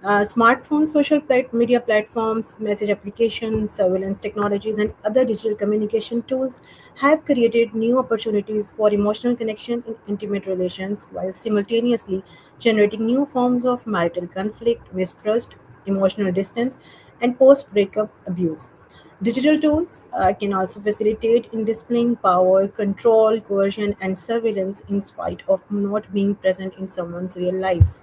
Smartphones, media platforms, message applications, surveillance technologies, and other digital communication tools have created new opportunities for emotional connection in intimate relations while simultaneously generating new forms of marital conflict, mistrust, emotional distance, and post breakup abuse. Digital tools can also facilitate in displaying power, control, coercion, and surveillance in spite of not being present in someone's real life.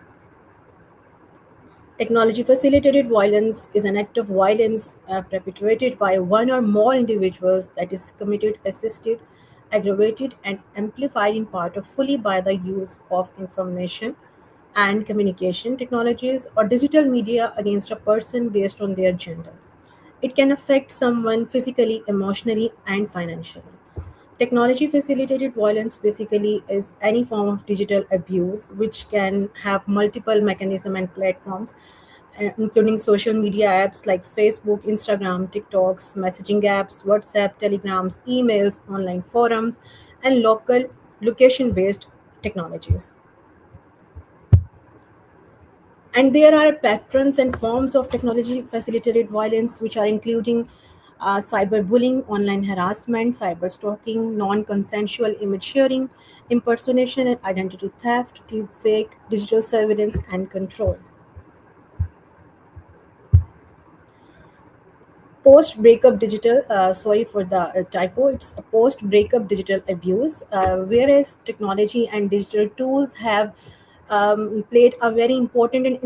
Technology facilitated violence is an act of violence perpetrated by one or more individuals that is committed, assisted, aggravated, and amplified in part or fully by the use of information and communication technologies or digital media against a person based on their gender. It can affect someone physically, emotionally, and financially. Technology facilitated violence basically is any form of digital abuse which can have multiple mechanisms and platforms, including social media apps like Facebook, Instagram, TikToks, messaging apps, WhatsApp, Telegrams, emails, online forums, and location based technologies. And there are patterns and forms of technology facilitated violence, which are including cyberbullying, online harassment, cyber stalking, non consensual image sharing, impersonation and identity theft, deepfake, digital surveillance, and control. Post breakup digital, sorry for the typo, it's a post breakup digital abuse, whereas technology and digital tools have played a very important and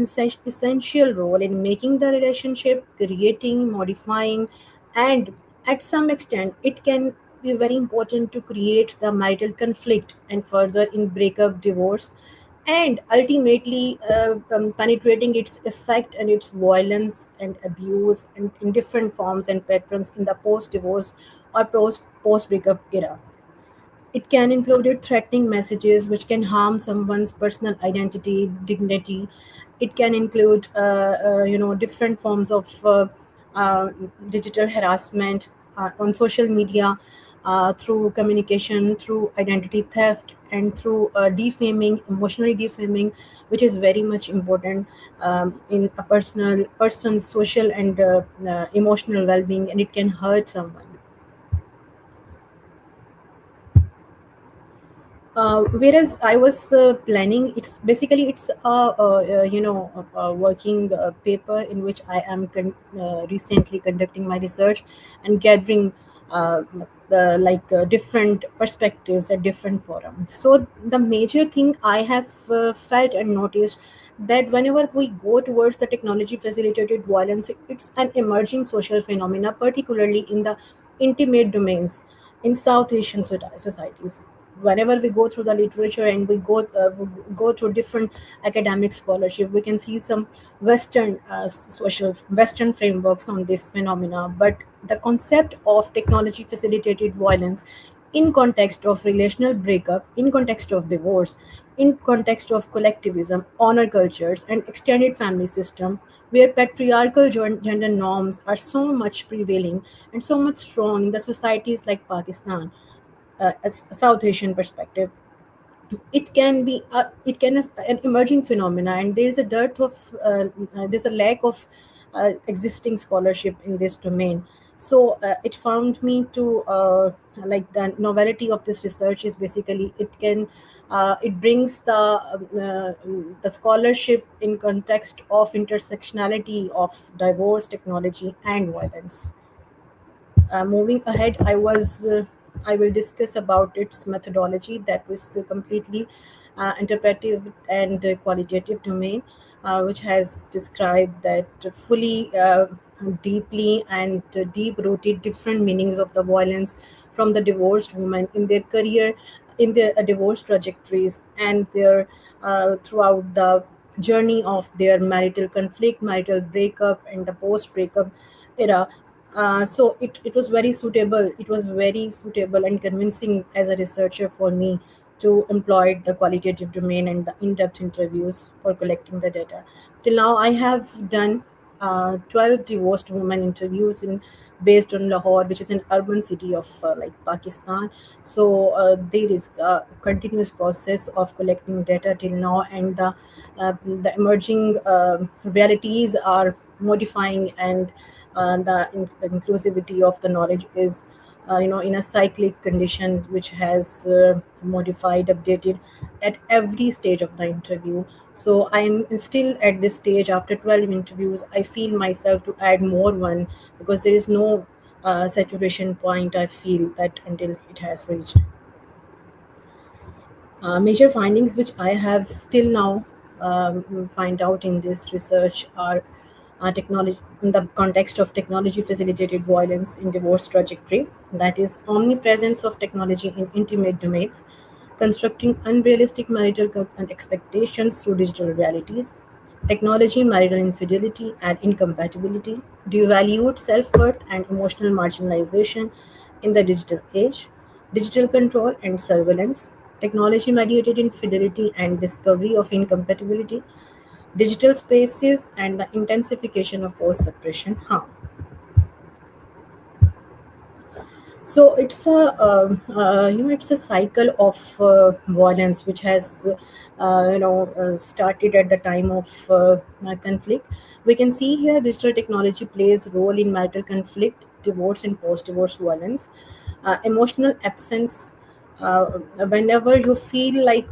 essential role in making the relationship, creating, modifying, and at some extent it can be very important to create the marital conflict and further in breakup, divorce, and ultimately penetrating its effect and its violence and abuse in different forms and patterns in the post divorce or post breakup era. It can include threatening messages which can harm someone's personal identity, dignity. It can include, different forms of uh, digital harassment on social media, through communication, through identity theft, and through defaming, emotionally defaming, which is very much important in a person's social and emotional well-being, and it can hurt someone. Whereas I was planning, it's a working paper in which I am recently conducting my research and gathering different perspectives at different forums. So the major thing I have felt and noticed that whenever we go towards the technology facilitated violence, it's an emerging social phenomena, particularly in the intimate domains in South Asian societies. Whenever we go through the literature and we go through different academic scholarship, we can see some Western frameworks on this phenomena. But the concept of technology facilitated violence in context of relational breakup, in context of divorce, in context of collectivism, honor cultures, and extended family system, where patriarchal gender norms are so much prevailing and so much strong in the societies like Pakistan, a South Asian perspective, it can an emerging phenomena, and there is a dearth of there's a lack of existing scholarship in this domain. So it found me to like the novelty of this research is basically it brings the scholarship in context of intersectionality of divorce, technology, and violence. Moving ahead, I will discuss about its methodology that was completely interpretive and qualitative domain, which has described that fully, deeply and deep rooted different meanings of the violence from the divorced woman in their career, in their divorce trajectories, and their throughout the journey of their marital conflict, marital breakup, and the post breakup era. So it was very suitable. It was very suitable and convincing as a researcher for me to employ the qualitative domain and the in-depth interviews for collecting the data. Till now, I have done 12 divorced women interviews in based on Lahore, which is an urban city of like Pakistan. So there is a continuous process of collecting data till now, and the emerging realities are modifying, and inclusivity of the knowledge is in a cyclic condition, which has modified, updated at every stage of the interview. So I'm still at this stage after 12 interviews. I feel myself to add more one, because there is no saturation point, I feel, that until it has reached. Major findings which I have till now find out in this research are technology in the context of technology facilitated violence in divorce trajectory, that is omnipresence of technology in intimate domains, constructing unrealistic marital and expectations through digital realities, technology, marital infidelity and incompatibility, devalued self-worth and emotional marginalization in the digital age, digital control and surveillance, technology mediated infidelity and discovery of incompatibility, digital spaces, and the intensification of post separation harm. So it's it's a cycle of violence which has started at the time of conflict. We can see here digital technology plays role in marital conflict, divorce, and post divorce violence. Emotional absence, uh, whenever you feel like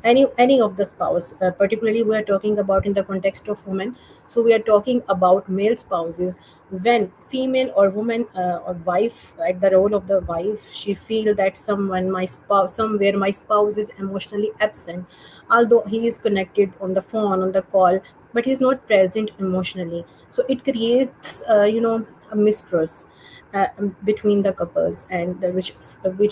any of the spouse, particularly we are talking about in the context of women, so we are talking about male spouses. When female or woman or wife, at the role of the wife, she feel that somewhere my spouse is emotionally absent, although he is connected on the phone, on the call, but he's not present emotionally. So it creates a mistrust between the couples, and which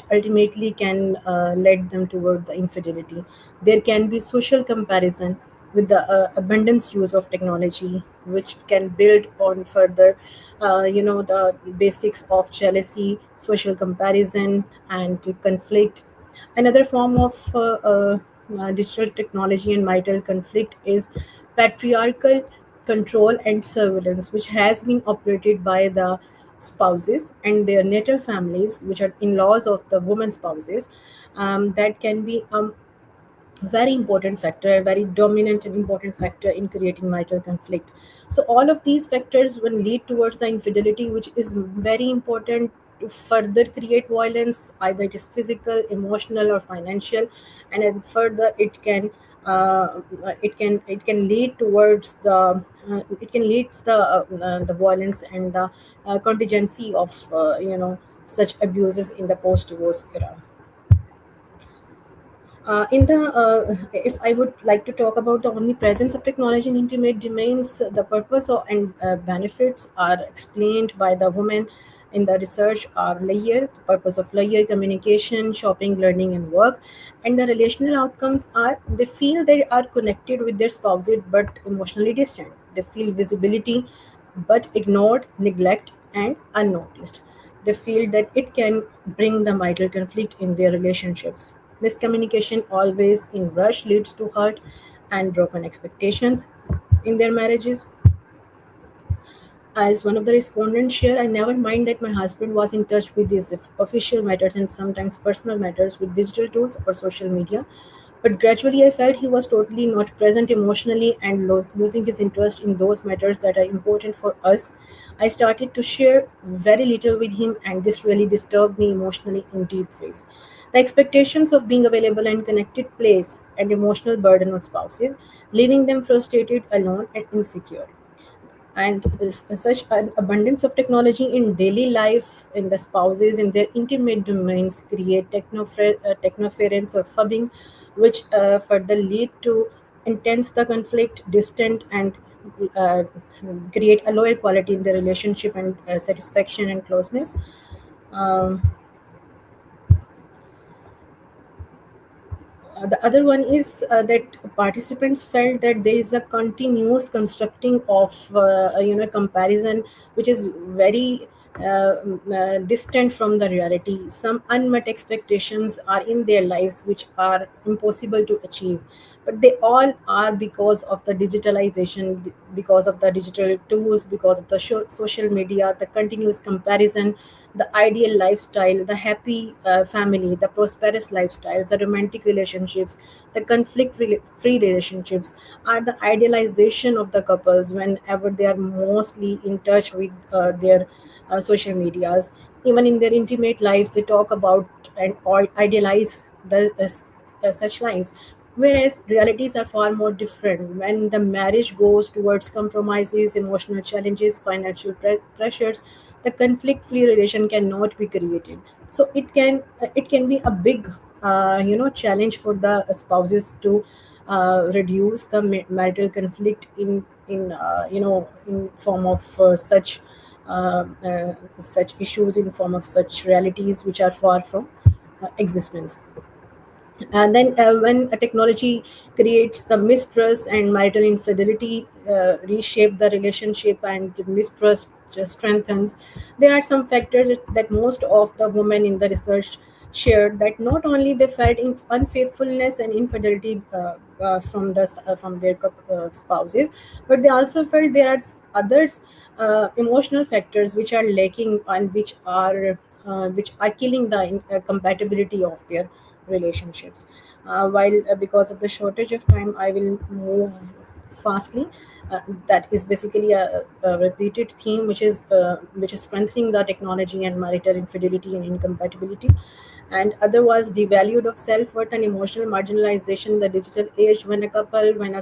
ultimately can lead them toward the infidelity. There can be social comparison with the abundance use of technology, which can build on further the basics of jealousy, social comparison, and conflict. Another form of digital technology and marital conflict is patriarchal control and surveillance, which has been operated by the spouses and their natal families, which are in laws of the woman spouses. That can be very important factor, a very dominant and important factor in creating marital conflict. So all of these factors will lead towards the infidelity, which is very important to further create violence, either it is physical, emotional, or financial, and then further it can lead towards the violence and the contingency of such abuses in the post-divorce era. If I would like to talk about the omnipresence of technology in intimate domains, the purpose and benefits are explained by the women in the research are layer, the purpose of layer, communication, shopping, learning, and work. And the relational outcomes are they feel they are connected with their spouses but emotionally distant. They feel visibility but ignored, neglect, and unnoticed. They feel that it can bring the marital conflict in their relationships. Miscommunication always in rush leads to hurt and broken expectations in their marriages. As one of the respondents shared, I never mind that my husband was in touch with his official matters and sometimes personal matters with digital tools or social media. But gradually, I felt he was totally not present emotionally and losing his interest in those matters that are important for us. I started to share very little with him, and this really disturbed me emotionally in deep ways. The expectations of being available and connected place an emotional burden on spouses, leaving them frustrated, alone, and insecure. And such an abundance of technology in daily life in the spouses in their intimate domains create technoference or fubbing, which further lead to intense the conflict, distant, and uh, create a lower quality in the relationship and satisfaction and closeness. um, the other one is that participants felt that there is a continuous constructing of comparison, which is very distant from the reality. Some unmet expectations are in their lives which are impossible to achieve, but they all are because of the digitalization, because of the digital tools, because of the social media, the continuous comparison, the ideal lifestyle, the happy family, the prosperous lifestyles, the romantic relationships, the conflict free relationships are the idealization of the couples whenever they are mostly in touch with their social medias. Even in their intimate lives, they talk about and or idealize such lives. Whereas realities are far more different. When the marriage goes towards compromises, emotional challenges, financial pressures, the conflict-free relation cannot be created. So it can be a big challenge for the spouses to reduce the marital conflict in form of such issues, in form of such realities which are far from existence. And then when a technology creates the mistrust and marital infidelity, reshape the relationship and mistrust just strengthens. There are some factors that most of the women in the research shared, that not only they felt unfaithfulness and infidelity from their spouses, but they also felt there are others emotional factors which are lacking and which are killing the compatibility of their relationships. While because of the shortage of time, I will move fastly. That is basically a repeated theme, which is strengthening the technology and marital infidelity and incompatibility. And other was devalued of self-worth and emotional marginalization in the digital age, when a couple, when a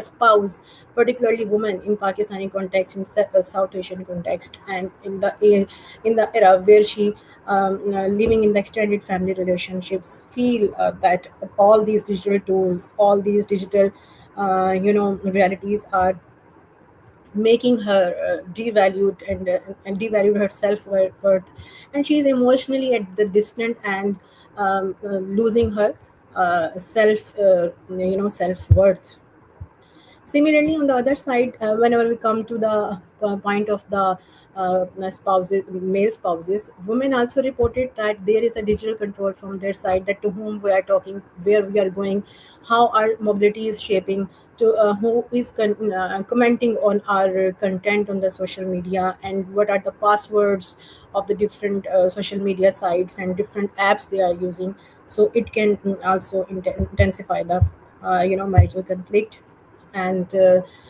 spouse, particularly women in Pakistani context, in South Asian context, and in the era where she living in the extended family relationships, feel that all these digital tools, all these digital realities are making her devalued and devalued her self-worth, and she is emotionally at the distant and losing her self-worth. Similarly, on the other side, whenever we come to the point of the male spouses, women also reported that there is a digital control from their side, that to whom we are talking, where we are going, how our mobility is shaping, to who is commenting on our content on the social media, and what are the passwords of the different social media sites and different apps they are using. So it can also intensify the marital conflict. And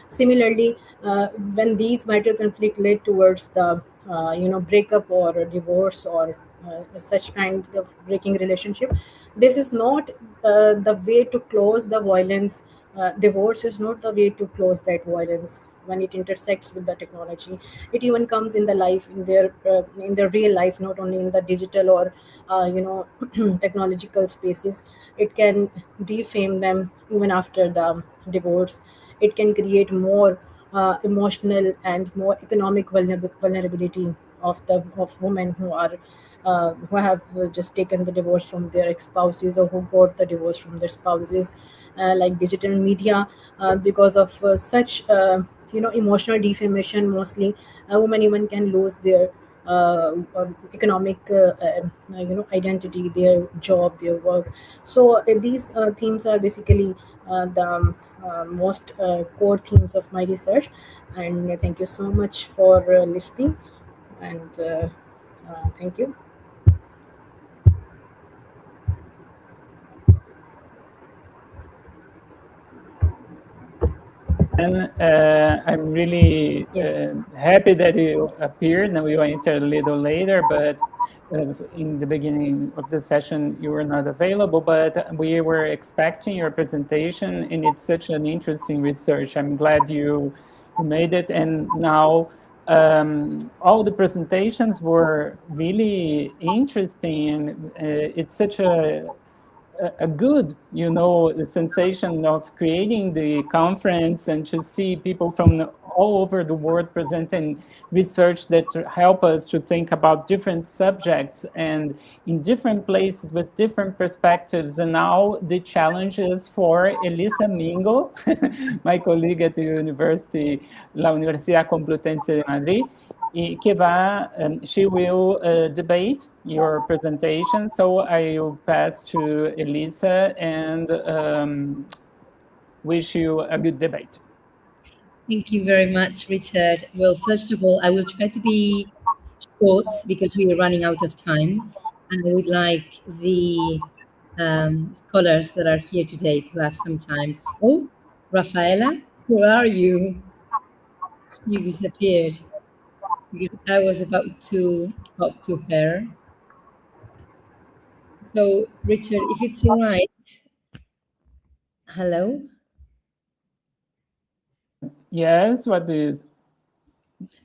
similarly, when these marital conflict led towards the breakup or a divorce or such kind of breaking relationship, this is not the way to close the violence. Divorce is not the way to close that violence. When it intersects with the technology, it even comes in the life, in their real life, not only in the digital or technological spaces. It can defame them even after the divorce. It can create more emotional and more economic vulnerability of women who have just taken the divorce from their spouses, or who got the divorce from their spouses, like digital media, because of such emotional defamation. Mostly, a woman even can lose their economic identity, their job, their work. So these themes are basically the most core themes of my research. And thank you so much for listening, and thank you. And I'm really Yes. happy that you appeared. Now you entered a little later, but in the beginning of the session you were not available. But we were expecting your presentation, and it's such an interesting research. I'm glad you made it. And now all the presentations were really interesting, and it's such a good, the sensation of creating the conference and to see people from all over the world presenting research that help us to think about different subjects and in different places with different perspectives. And now the challenge is for Elisa Mingo, my colleague at the university, La Universidad Complutense de Madrid, she will debate your presentation. So I will pass to Elisa and wish you a good debate. Thank you very much, Richard. Well, first of all, I will try to be short because we are running out of time. And I would like the scholars that are here today to have some time. Oh, Rafaela, where are you? You disappeared. I was about to talk to her. So, Richard, if it's all right, hello? Yes, what do you...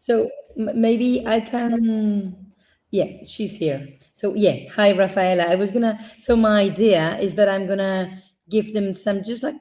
So maybe I can. Yeah, she's here. So yeah, hi Rafaela. So my idea is that I'm gonna give them some just like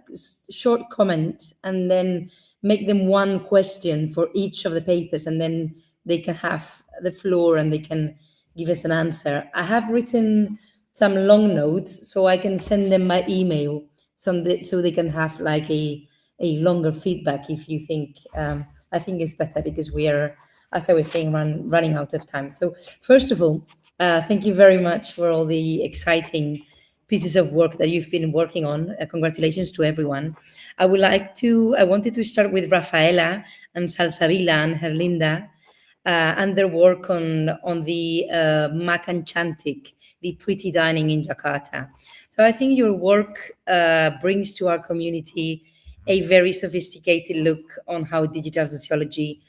short comment, and then make them one question for each of the papers, and then they can have the floor and they can give us an answer. I have written some long notes, so I can send them by email, so they can have like a longer feedback if you think. I think it's better because we are, as I was saying, running out of time. So first of all, thank you very much for all the exciting pieces of work that you've been working on. Congratulations to everyone. I wanted to start with Rafaela and Salsavila and Herlinda and their work on the Makan Cantik, the pretty dining in Jakarta. So I think your work brings to our community a very sophisticated look on how digital sociology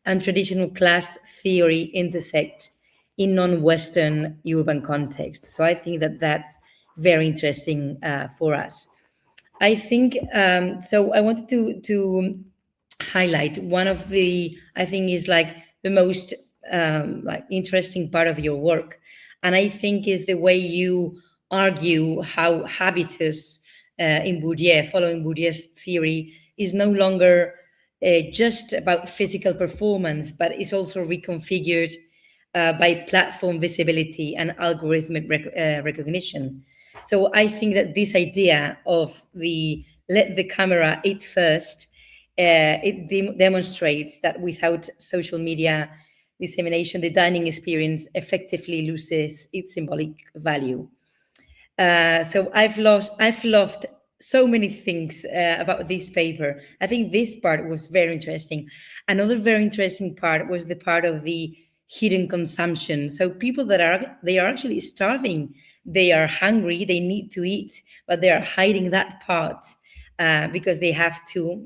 and traditional class theory intersect in non-Western urban contexts. So I think that that's very interesting for us. I think so. I wanted to highlight one of the, I think is like the most like interesting part of your work, and I think is the way you argue how habitus in Bourdieu, following Bourdieu's theory, is no longer just about physical performance, but is also reconfigured by platform visibility and algorithmic recognition. So I think that this idea of the let the camera eat first, demonstrates that without social media dissemination, the dining experience effectively loses its symbolic value. So I've loved so many things about this paper. I think this part was very interesting. Another very interesting part was the part of the hidden consumption. So people they are actually starving, they are hungry, they need to eat, but they are hiding that part because they have to,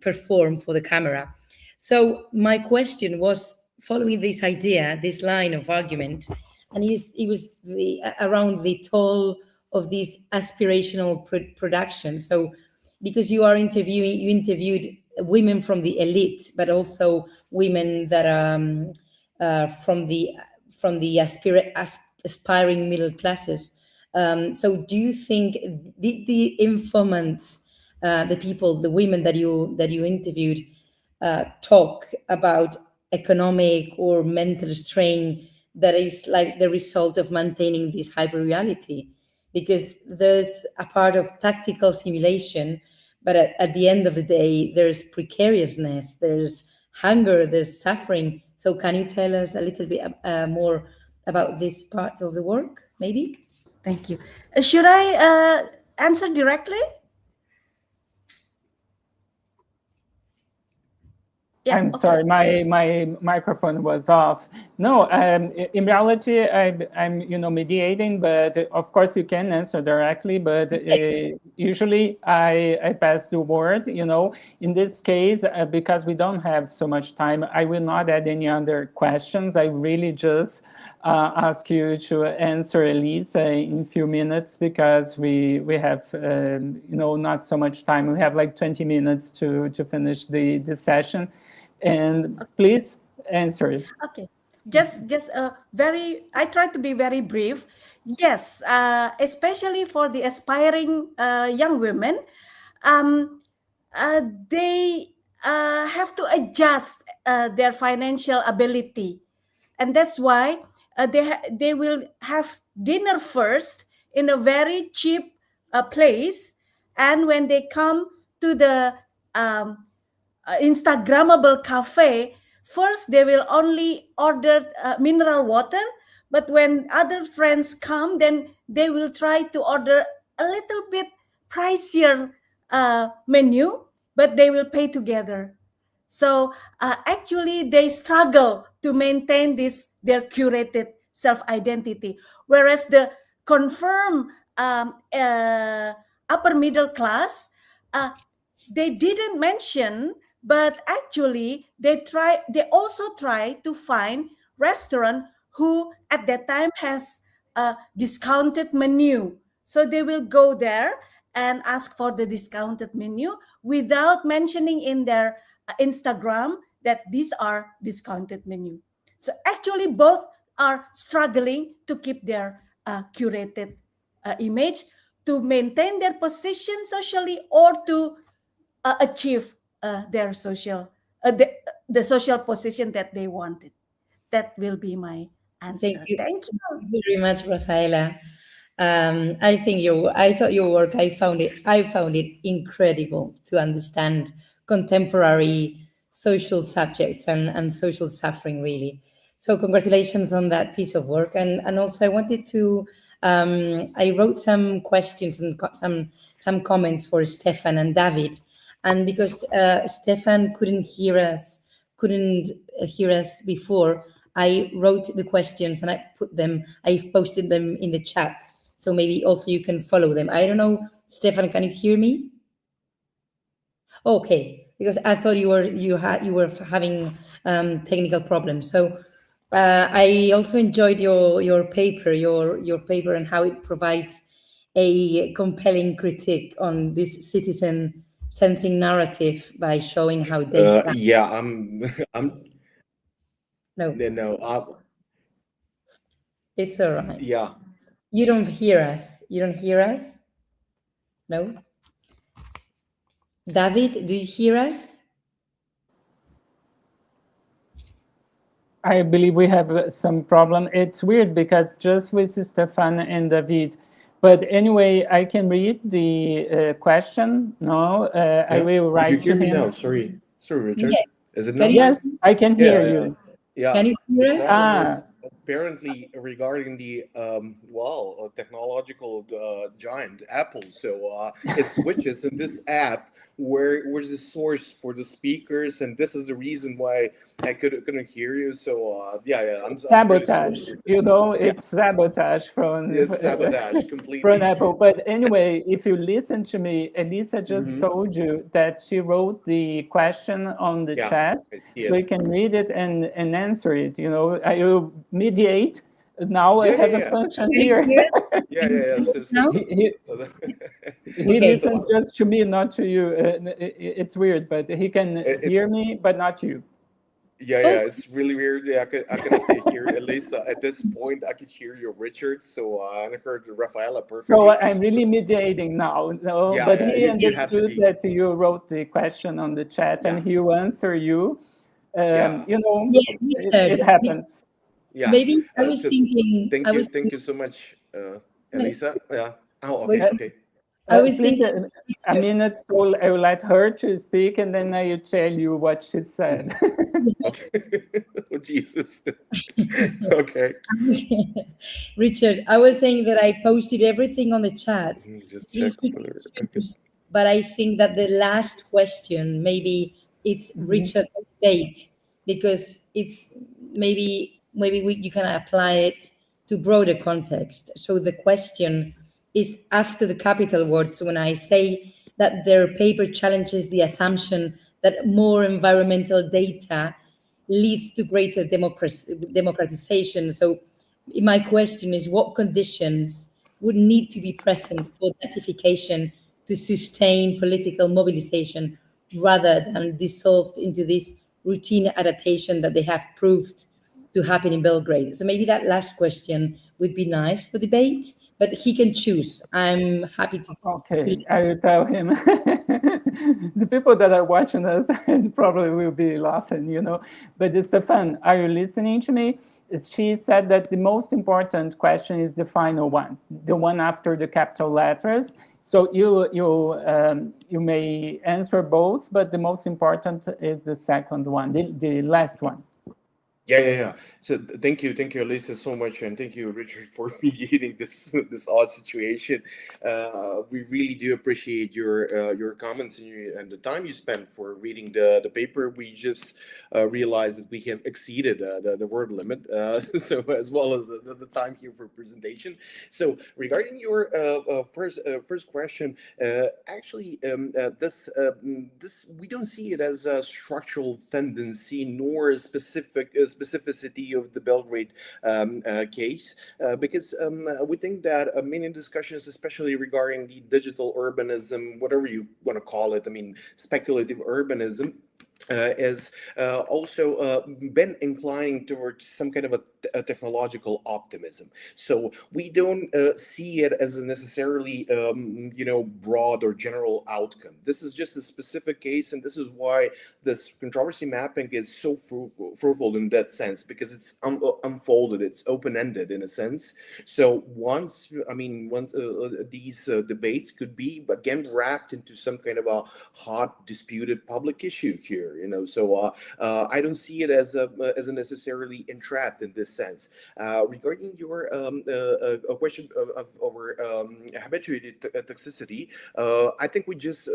perform for the camera. So my question was following this idea, this line of argument, and it was around the toll of this aspirational production. So because you interviewed women from the elite, but also women that are from the aspiring middle classes. So do you think the informants, the women that you interviewed, talk about economic or mental strain that is like the result of maintaining this hyper reality? Because there's a part of tactical simulation, but at the end of the day, there's precariousness, there's hunger, there's suffering. So can you tell us a little bit more about this part of the work, maybe? Thank you. Should I answer directly? Yeah, I'm okay. sorry, my microphone was off. No, in reality, I'm mediating, but of course you can answer directly. But usually I pass the word. In this case, because we don't have so much time, I will not add any other questions. I really just ask you to answer Elisa in a few minutes because we have not so much time. We have like 20 minutes to finish the session. And please answer it. Okay, just I try to be very brief. Yes, especially for the aspiring young women, um, they have to adjust their financial ability, and that's why they will have dinner first in a very cheap place, and when they come to the um, Instagrammable cafe, first they will only order mineral water, but when other friends come, then they will try to order a little bit pricier menu, but they will pay together. So actually, they struggle to maintain their curated self identity, whereas the confirmed upper middle class, uh, they didn't mention, but actually they also try to find restaurant who at that time has a discounted menu, so they will go there and ask for the discounted menu without mentioning in their Instagram that these are discounted menu. So actually both are struggling to keep their curated image, to maintain their position socially, or to achieve their social the social position that they wanted. That will be my Thank answer. you. Thank you. Thank you very much, Rafaela. I thought your work, I found it incredible to understand contemporary social subjects and social suffering, really. So congratulations on that piece of work. And also I wanted to, I wrote some questions and some comments for Stefan and David. And because Stefan couldn't hear us before, I wrote the questions and I've posted them in the chat. So maybe also you can follow them. I don't know, Stefan, can you hear me? Okay, because I thought you were having technical problems. So I also enjoyed your paper and how it provides a compelling critique on this citizen sensing narrative by showing how they Yeah, I'm no, no, it's all right. yeah. You don't hear us. You don't hear us? No? David, do you hear us? I believe we have some problem. It's weird because just with Stefan and David. But anyway, I can read the question. No, I will Did write you to hear me him. now? Sorry, Richard. Yeah. Is it Can now? you- Yes, I can Yeah, hear yeah, you. yeah. Can you The hear us? problem is apparently regarding the technological giant Apple. So it switches in this app where's the source for the speakers, and this is the reason why I couldn't hear you. So yeah, I'm really sorry. Sabotage. Yeah, It's sabotage from it's sabotage from completely. Apple. But anyway, if you listen to me, Elisa just told you that she wrote the question on the Yeah, chat, I see so it. you can read it and answer it. I will mediate. Now I Yeah, have yeah, a yeah. function Can you here. hear us? Yeah, Can you yeah, yeah. hear us So, now? He Okay. listens just to me, not to you. It's weird, but he can it's hear me, but not you. yeah, it's really weird. Yeah, I can hear Elisa at this point. I could hear your Richard, so I heard Rafaela So perfectly. I'm really mediating now. No, Yeah, but yeah, he you have to understood be. that you wrote the question on the chat, and Yeah, he will answer you. yeah, Yeah, It Richard. happens. yeah. Maybe I was So thinking. thank you so much, Wait, Elisa. Yeah. Oh, wait, okay, Uh, okay. I was Please, thinking, a Richard, minute, so I will let her to speak, and then I will tell you what she said. Okay. Oh, Jesus. Okay. Richard, I was saying that I posted everything on the chat. Just check Easy to whether. Okay. choose, but I think that the last question, maybe it's Mhm. Richard's debate, because it's you can apply it to broader context. So the question is after the capital words when I say that their paper challenges the assumption that more environmental data leads to greater democratization. So my question is what conditions would need to be present for ratification to sustain political mobilization rather than dissolved into this routine adaptation that they have proved to happen in Belgrade? So maybe that last question would be nice for debate, but he can choose. I'm happy to Okay, I will tell him. The people that are watching us probably will be laughing, But Stefan, are you listening to me? She said that the most important question is the final one, the one after the capital letters. So you may answer both, but the most important is the second one, the last one. Yeah. So thank you, Elisa, so much, and thank you, Richard, for mediating this odd situation. We really do appreciate your comments and the time you spent for reading the paper. We just realized that we have exceeded the word limit, so as well as the time here for presentation. So regarding your first question, actually, this we don't see it as a structural tendency nor a specificity of the Belgrade case, because we think that many discussions, especially regarding the digital urbanism, whatever you want to call it, I mean, speculative urbanism, has also been inclining towards some kind of a technological optimism. So we don't see it as a necessarily, broad or general outcome. This is just a specific case, and this is why this controversy mapping is so fruitful in that sense, because it's unfolded, it's open-ended in a sense. So once these debates could be again wrapped into some kind of a hot disputed public issue here, so I don't see it as a necessarily entrapped in this sense. Regarding your question of over habituated toxicity, I think we just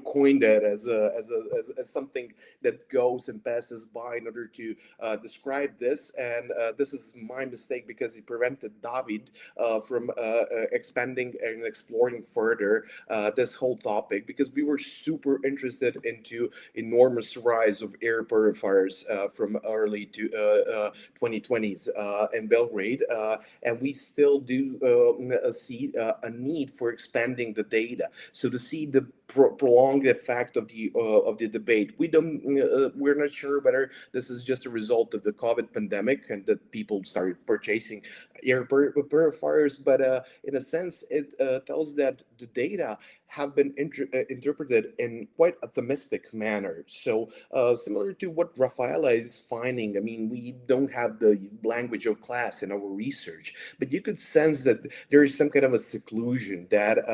coined that as something that goes and passes by in order to describe this, and this is my mistake because it prevented David from expanding and exploring further this whole topic, because we were super interested into enormous rise of air purifiers from early to 2020s in Belgrade, and we still do see a need for expanding the data. So to see the prolonged effect of the debate, we're not sure whether this is just a result of the COVID pandemic and that people started purchasing air purifiers, but in a sense, it tells that the data have been interpreted in quite a optimistic manner. So similar to what Rafaela is finding, I mean, we don't have the language of class in our research, but you could sense that there is some kind of a seclusion that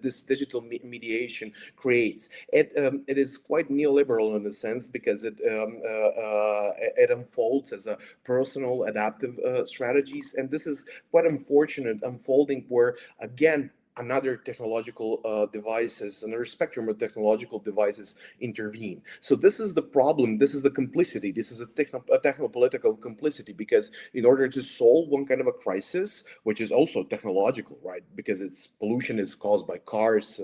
this digital mediation creates. It is quite neoliberal in a sense, because it unfolds as a personal adaptive strategies, and this is quite unfortunate unfolding where again another technological devices, another spectrum of technological devices intervene. So this is the problem. This is the complicity. This is a techno-political complicity, because in order to solve one kind of a crisis, which is also technological, right? Because its pollution is caused by cars,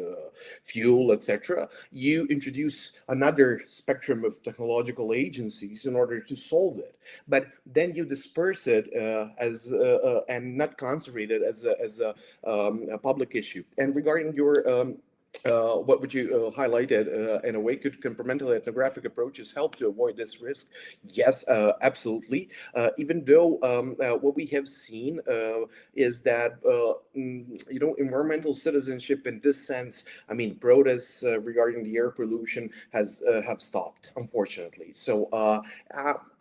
fuel, etc. You introduce another spectrum of technological agencies in order to solve it. But then you disperse it and not concentrate it as a public issue. And regarding your what would you highlight it in a way? Could complementary ethnographic approaches help to avoid this risk? Yes, absolutely. Even though what we have seen is that environmental citizenship in this sense, I mean, protests regarding the air pollution has have stopped, unfortunately. So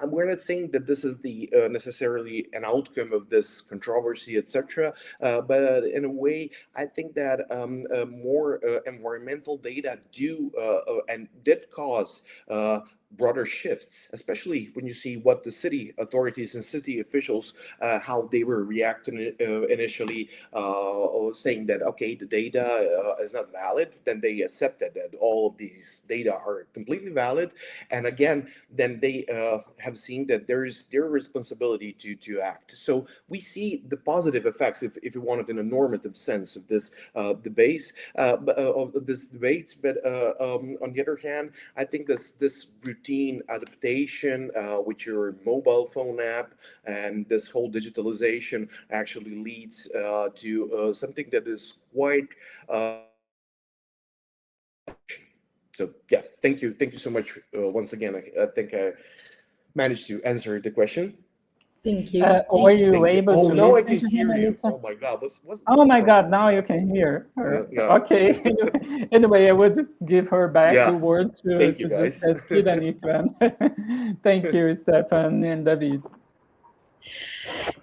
we're not saying that this is the necessarily an outcome of this controversy, etc. But in a way, I think that more environmental data do and did cause broader shifts, especially when you see what the city authorities and city officials, how they were reacting initially, saying that, okay, the data is not valid. Then they accepted that all of these data are completely valid. And again, then they have seen that there is their responsibility to act. So we see the positive effects, if you want it in a normative sense, of this debate, of this debates. But on the other hand, I think this routine adaptation with your mobile phone app and this whole digitalization actually leads to something that is quite. So yeah, thank you so much once again. I think I managed to answer the question. Thank you. Were you Thank you. able Oh, to now I listen can to him, hear you. Elisa? Oh my God, Oh my what's wrong God, with this now you platform? can hear her. Yeah, Okay. Anyway, I would give her back the yeah. word Thank to you, guys. discuss Kid and Ikram. Thank you, Stefan and David.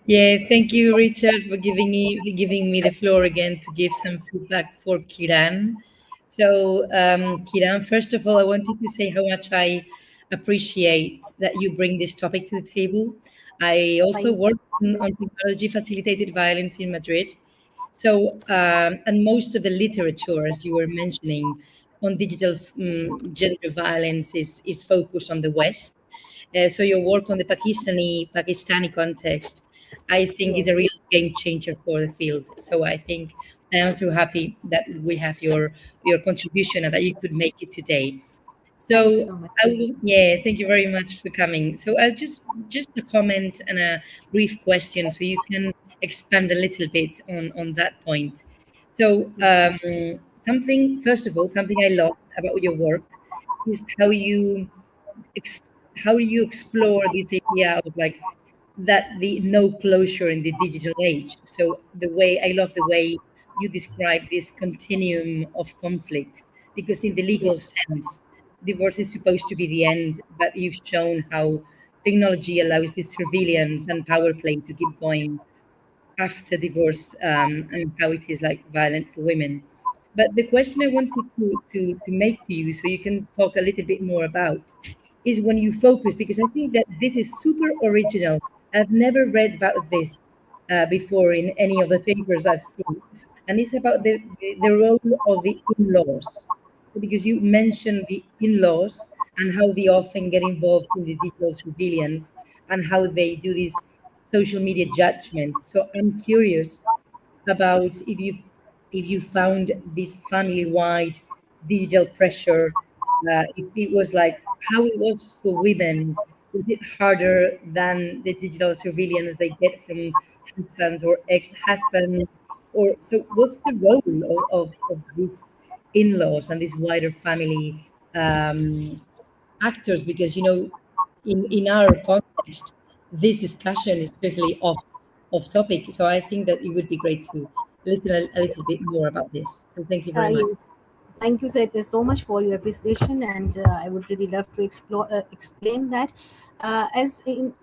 Yeah, thank you, Richard, for giving me the floor again to give some feedback for Kiran. So, Kiran, first of all, I wanted to say how much I appreciate that you bring this topic to the table. I also Thank work on technology facilitated violence in Madrid. So, and most of the literature, as you were mentioning, on digital gender violence is focused on the West. So your work on the Pakistani context, I think, is a Yes. real game changer for the field. So I think I am so happy that we have your contribution and that you could make it today. Thank you So so much. I will, yeah, thank you very much for coming. So I'll just a comment and a brief question, so you can expand a little bit on that point. So something, first of all, something I love about your work is ex- how you explore this idea of like that the no closure in the digital age. So the way I love the way you describe this continuum of conflict, because in the legal Yes. sense, divorce is supposed to be the end, but you've shown how technology allows this surveillance and power play to keep going after divorce, and how it is like violent for women. But the question I wanted to make to you, so you can talk a little bit more about, is when you focus, because I think that this is super original. I've never read about this before in any of the papers I've seen. And it's about the role of the in laws. Because you mentioned the in laws and how they often get involved in the digital surveillance and how they do this social media judgment. So I'm curious about if you found this family-wide digital pressure, if it was like how it was for women. Was it harder than the digital surveillance they get from husbands or ex-husbands? Or so what's the role of these in-laws and this wider family actors? Because in our context, this discussion is totally off topic. So I think that it would be great to listen a little bit more about this. So thank you very much. Yes. Thank you so much for your appreciation, and I would really love to explain that. As the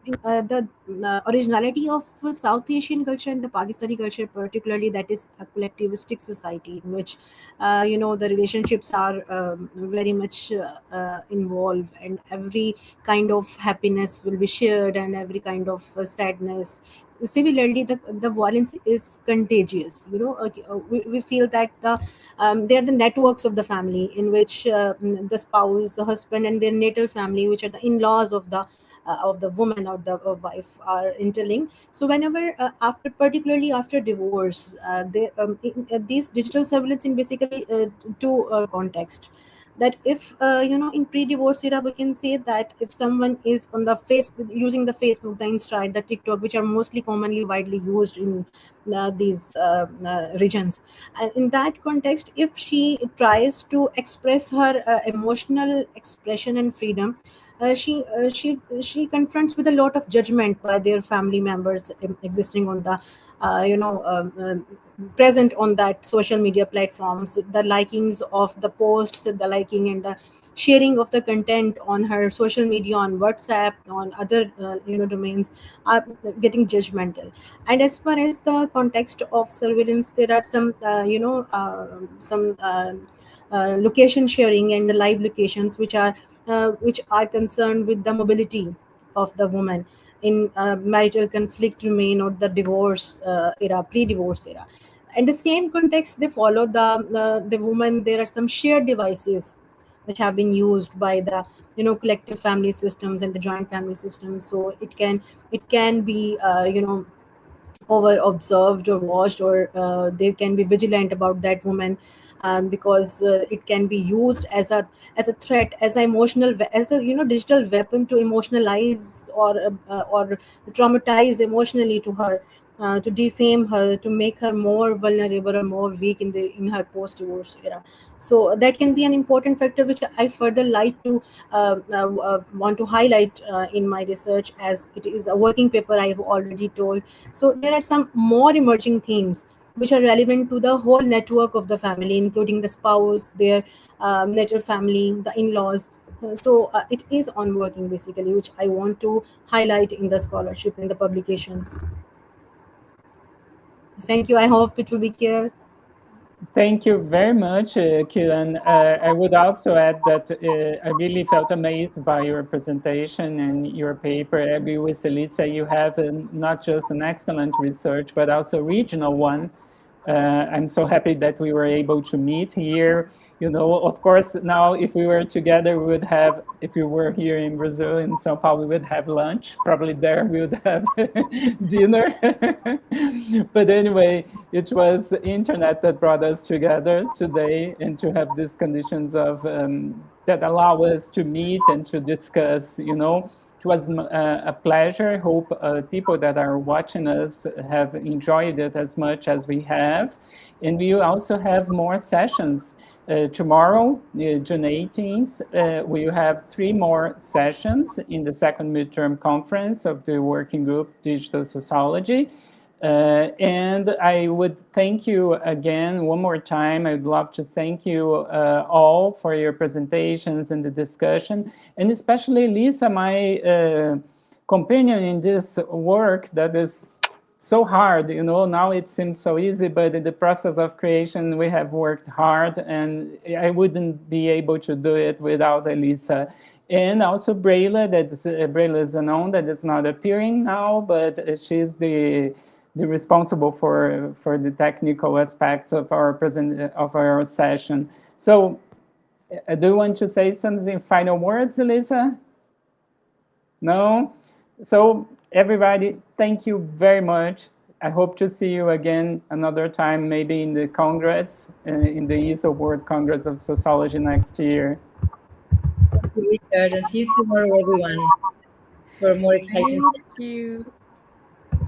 originality of South Asian culture and the Pakistani culture, particularly, that is a collectivistic society in which, the relationships are very much involved, and every kind of happiness will be shared, and every kind of sadness. Similarly, the violence is contagious. We feel that they are the networks of the family in which the spouse, the husband, and their natal family, which are the in-laws of the woman or the wife, are interlinked. So whenever particularly after divorce, these digital surveillance in basically two context. that if in pre-divorce era, we can say that if someone is on the Facebook, using the Facebook, the Insta, the TikTok, which are mostly commonly widely used in these regions, and in that context, if she tries to express her emotional expression and freedom, she confronts with a lot of judgment by their family members existing on the present on that social media platforms. The likings of the posts, the liking and the sharing of the content on her social media, on WhatsApp, on other domains, are getting judgmental. And as far as the context of surveillance, there are some location sharing and the live locations which are concerned with the mobility of the woman in marital conflict remain or the divorce era, pre-divorce era. In the same context, they follow the woman. There are some shared devices which have been used by the collective family systems and the joint family systems. So it can be over observed or watched, or they can be vigilant about that woman, because it can be used as a threat, as an as a digital weapon to emotionalize or traumatize emotionally to her, to defame her, to make her more vulnerable or more weak in her post divorce era. So that can be an important factor which I further like to want to highlight in my research, as it is a working paper I have already told. So there are some more emerging themes which are relevant to the whole network of the family, including the spouse, their natural family, the in-laws. So it is on working basically, which I want to highlight in the scholarship, in the publications. Thank you. I hope it will be clear. Thank you very much, Kiran. I would also add that I really felt amazed by your presentation and your paper. I agree with Elisa. You have not just an excellent research, but also a regional one. I'm so happy that we were able to meet here. Of course, now if we were together, we would have, if you were here in Brazil, in São Paulo, we would have lunch. Probably there we would have dinner. But anyway, it was the internet that brought us together today, and to have these conditions of that allow us to meet and to discuss. It was a pleasure. I hope people that are watching us have enjoyed it as much as we have. And we also have more sessions. Tomorrow, June 18th, we will have 3 more sessions in the second midterm conference of the Working Group Digital Sociology. And I would thank you again one more time. I'd love to thank you all for your presentations and the discussion, and especially Lisa, my companion in this work that is so hard. Now it seems so easy, but in the process of creation, we have worked hard, and I wouldn't be able to do it without Elisa. And also Brayla, Brayla is unknown, that is not appearing now, but she's the responsible for the technical aspects of our session. So, do you want to say something? Final words, Elisa? No? So, everybody, thank you very much. I hope to see you again another time, maybe in the Congress, in the ESO World Congress of Sociology next year. Thank you, Richard, and see you tomorrow, everyone, for more exciting. Thank you.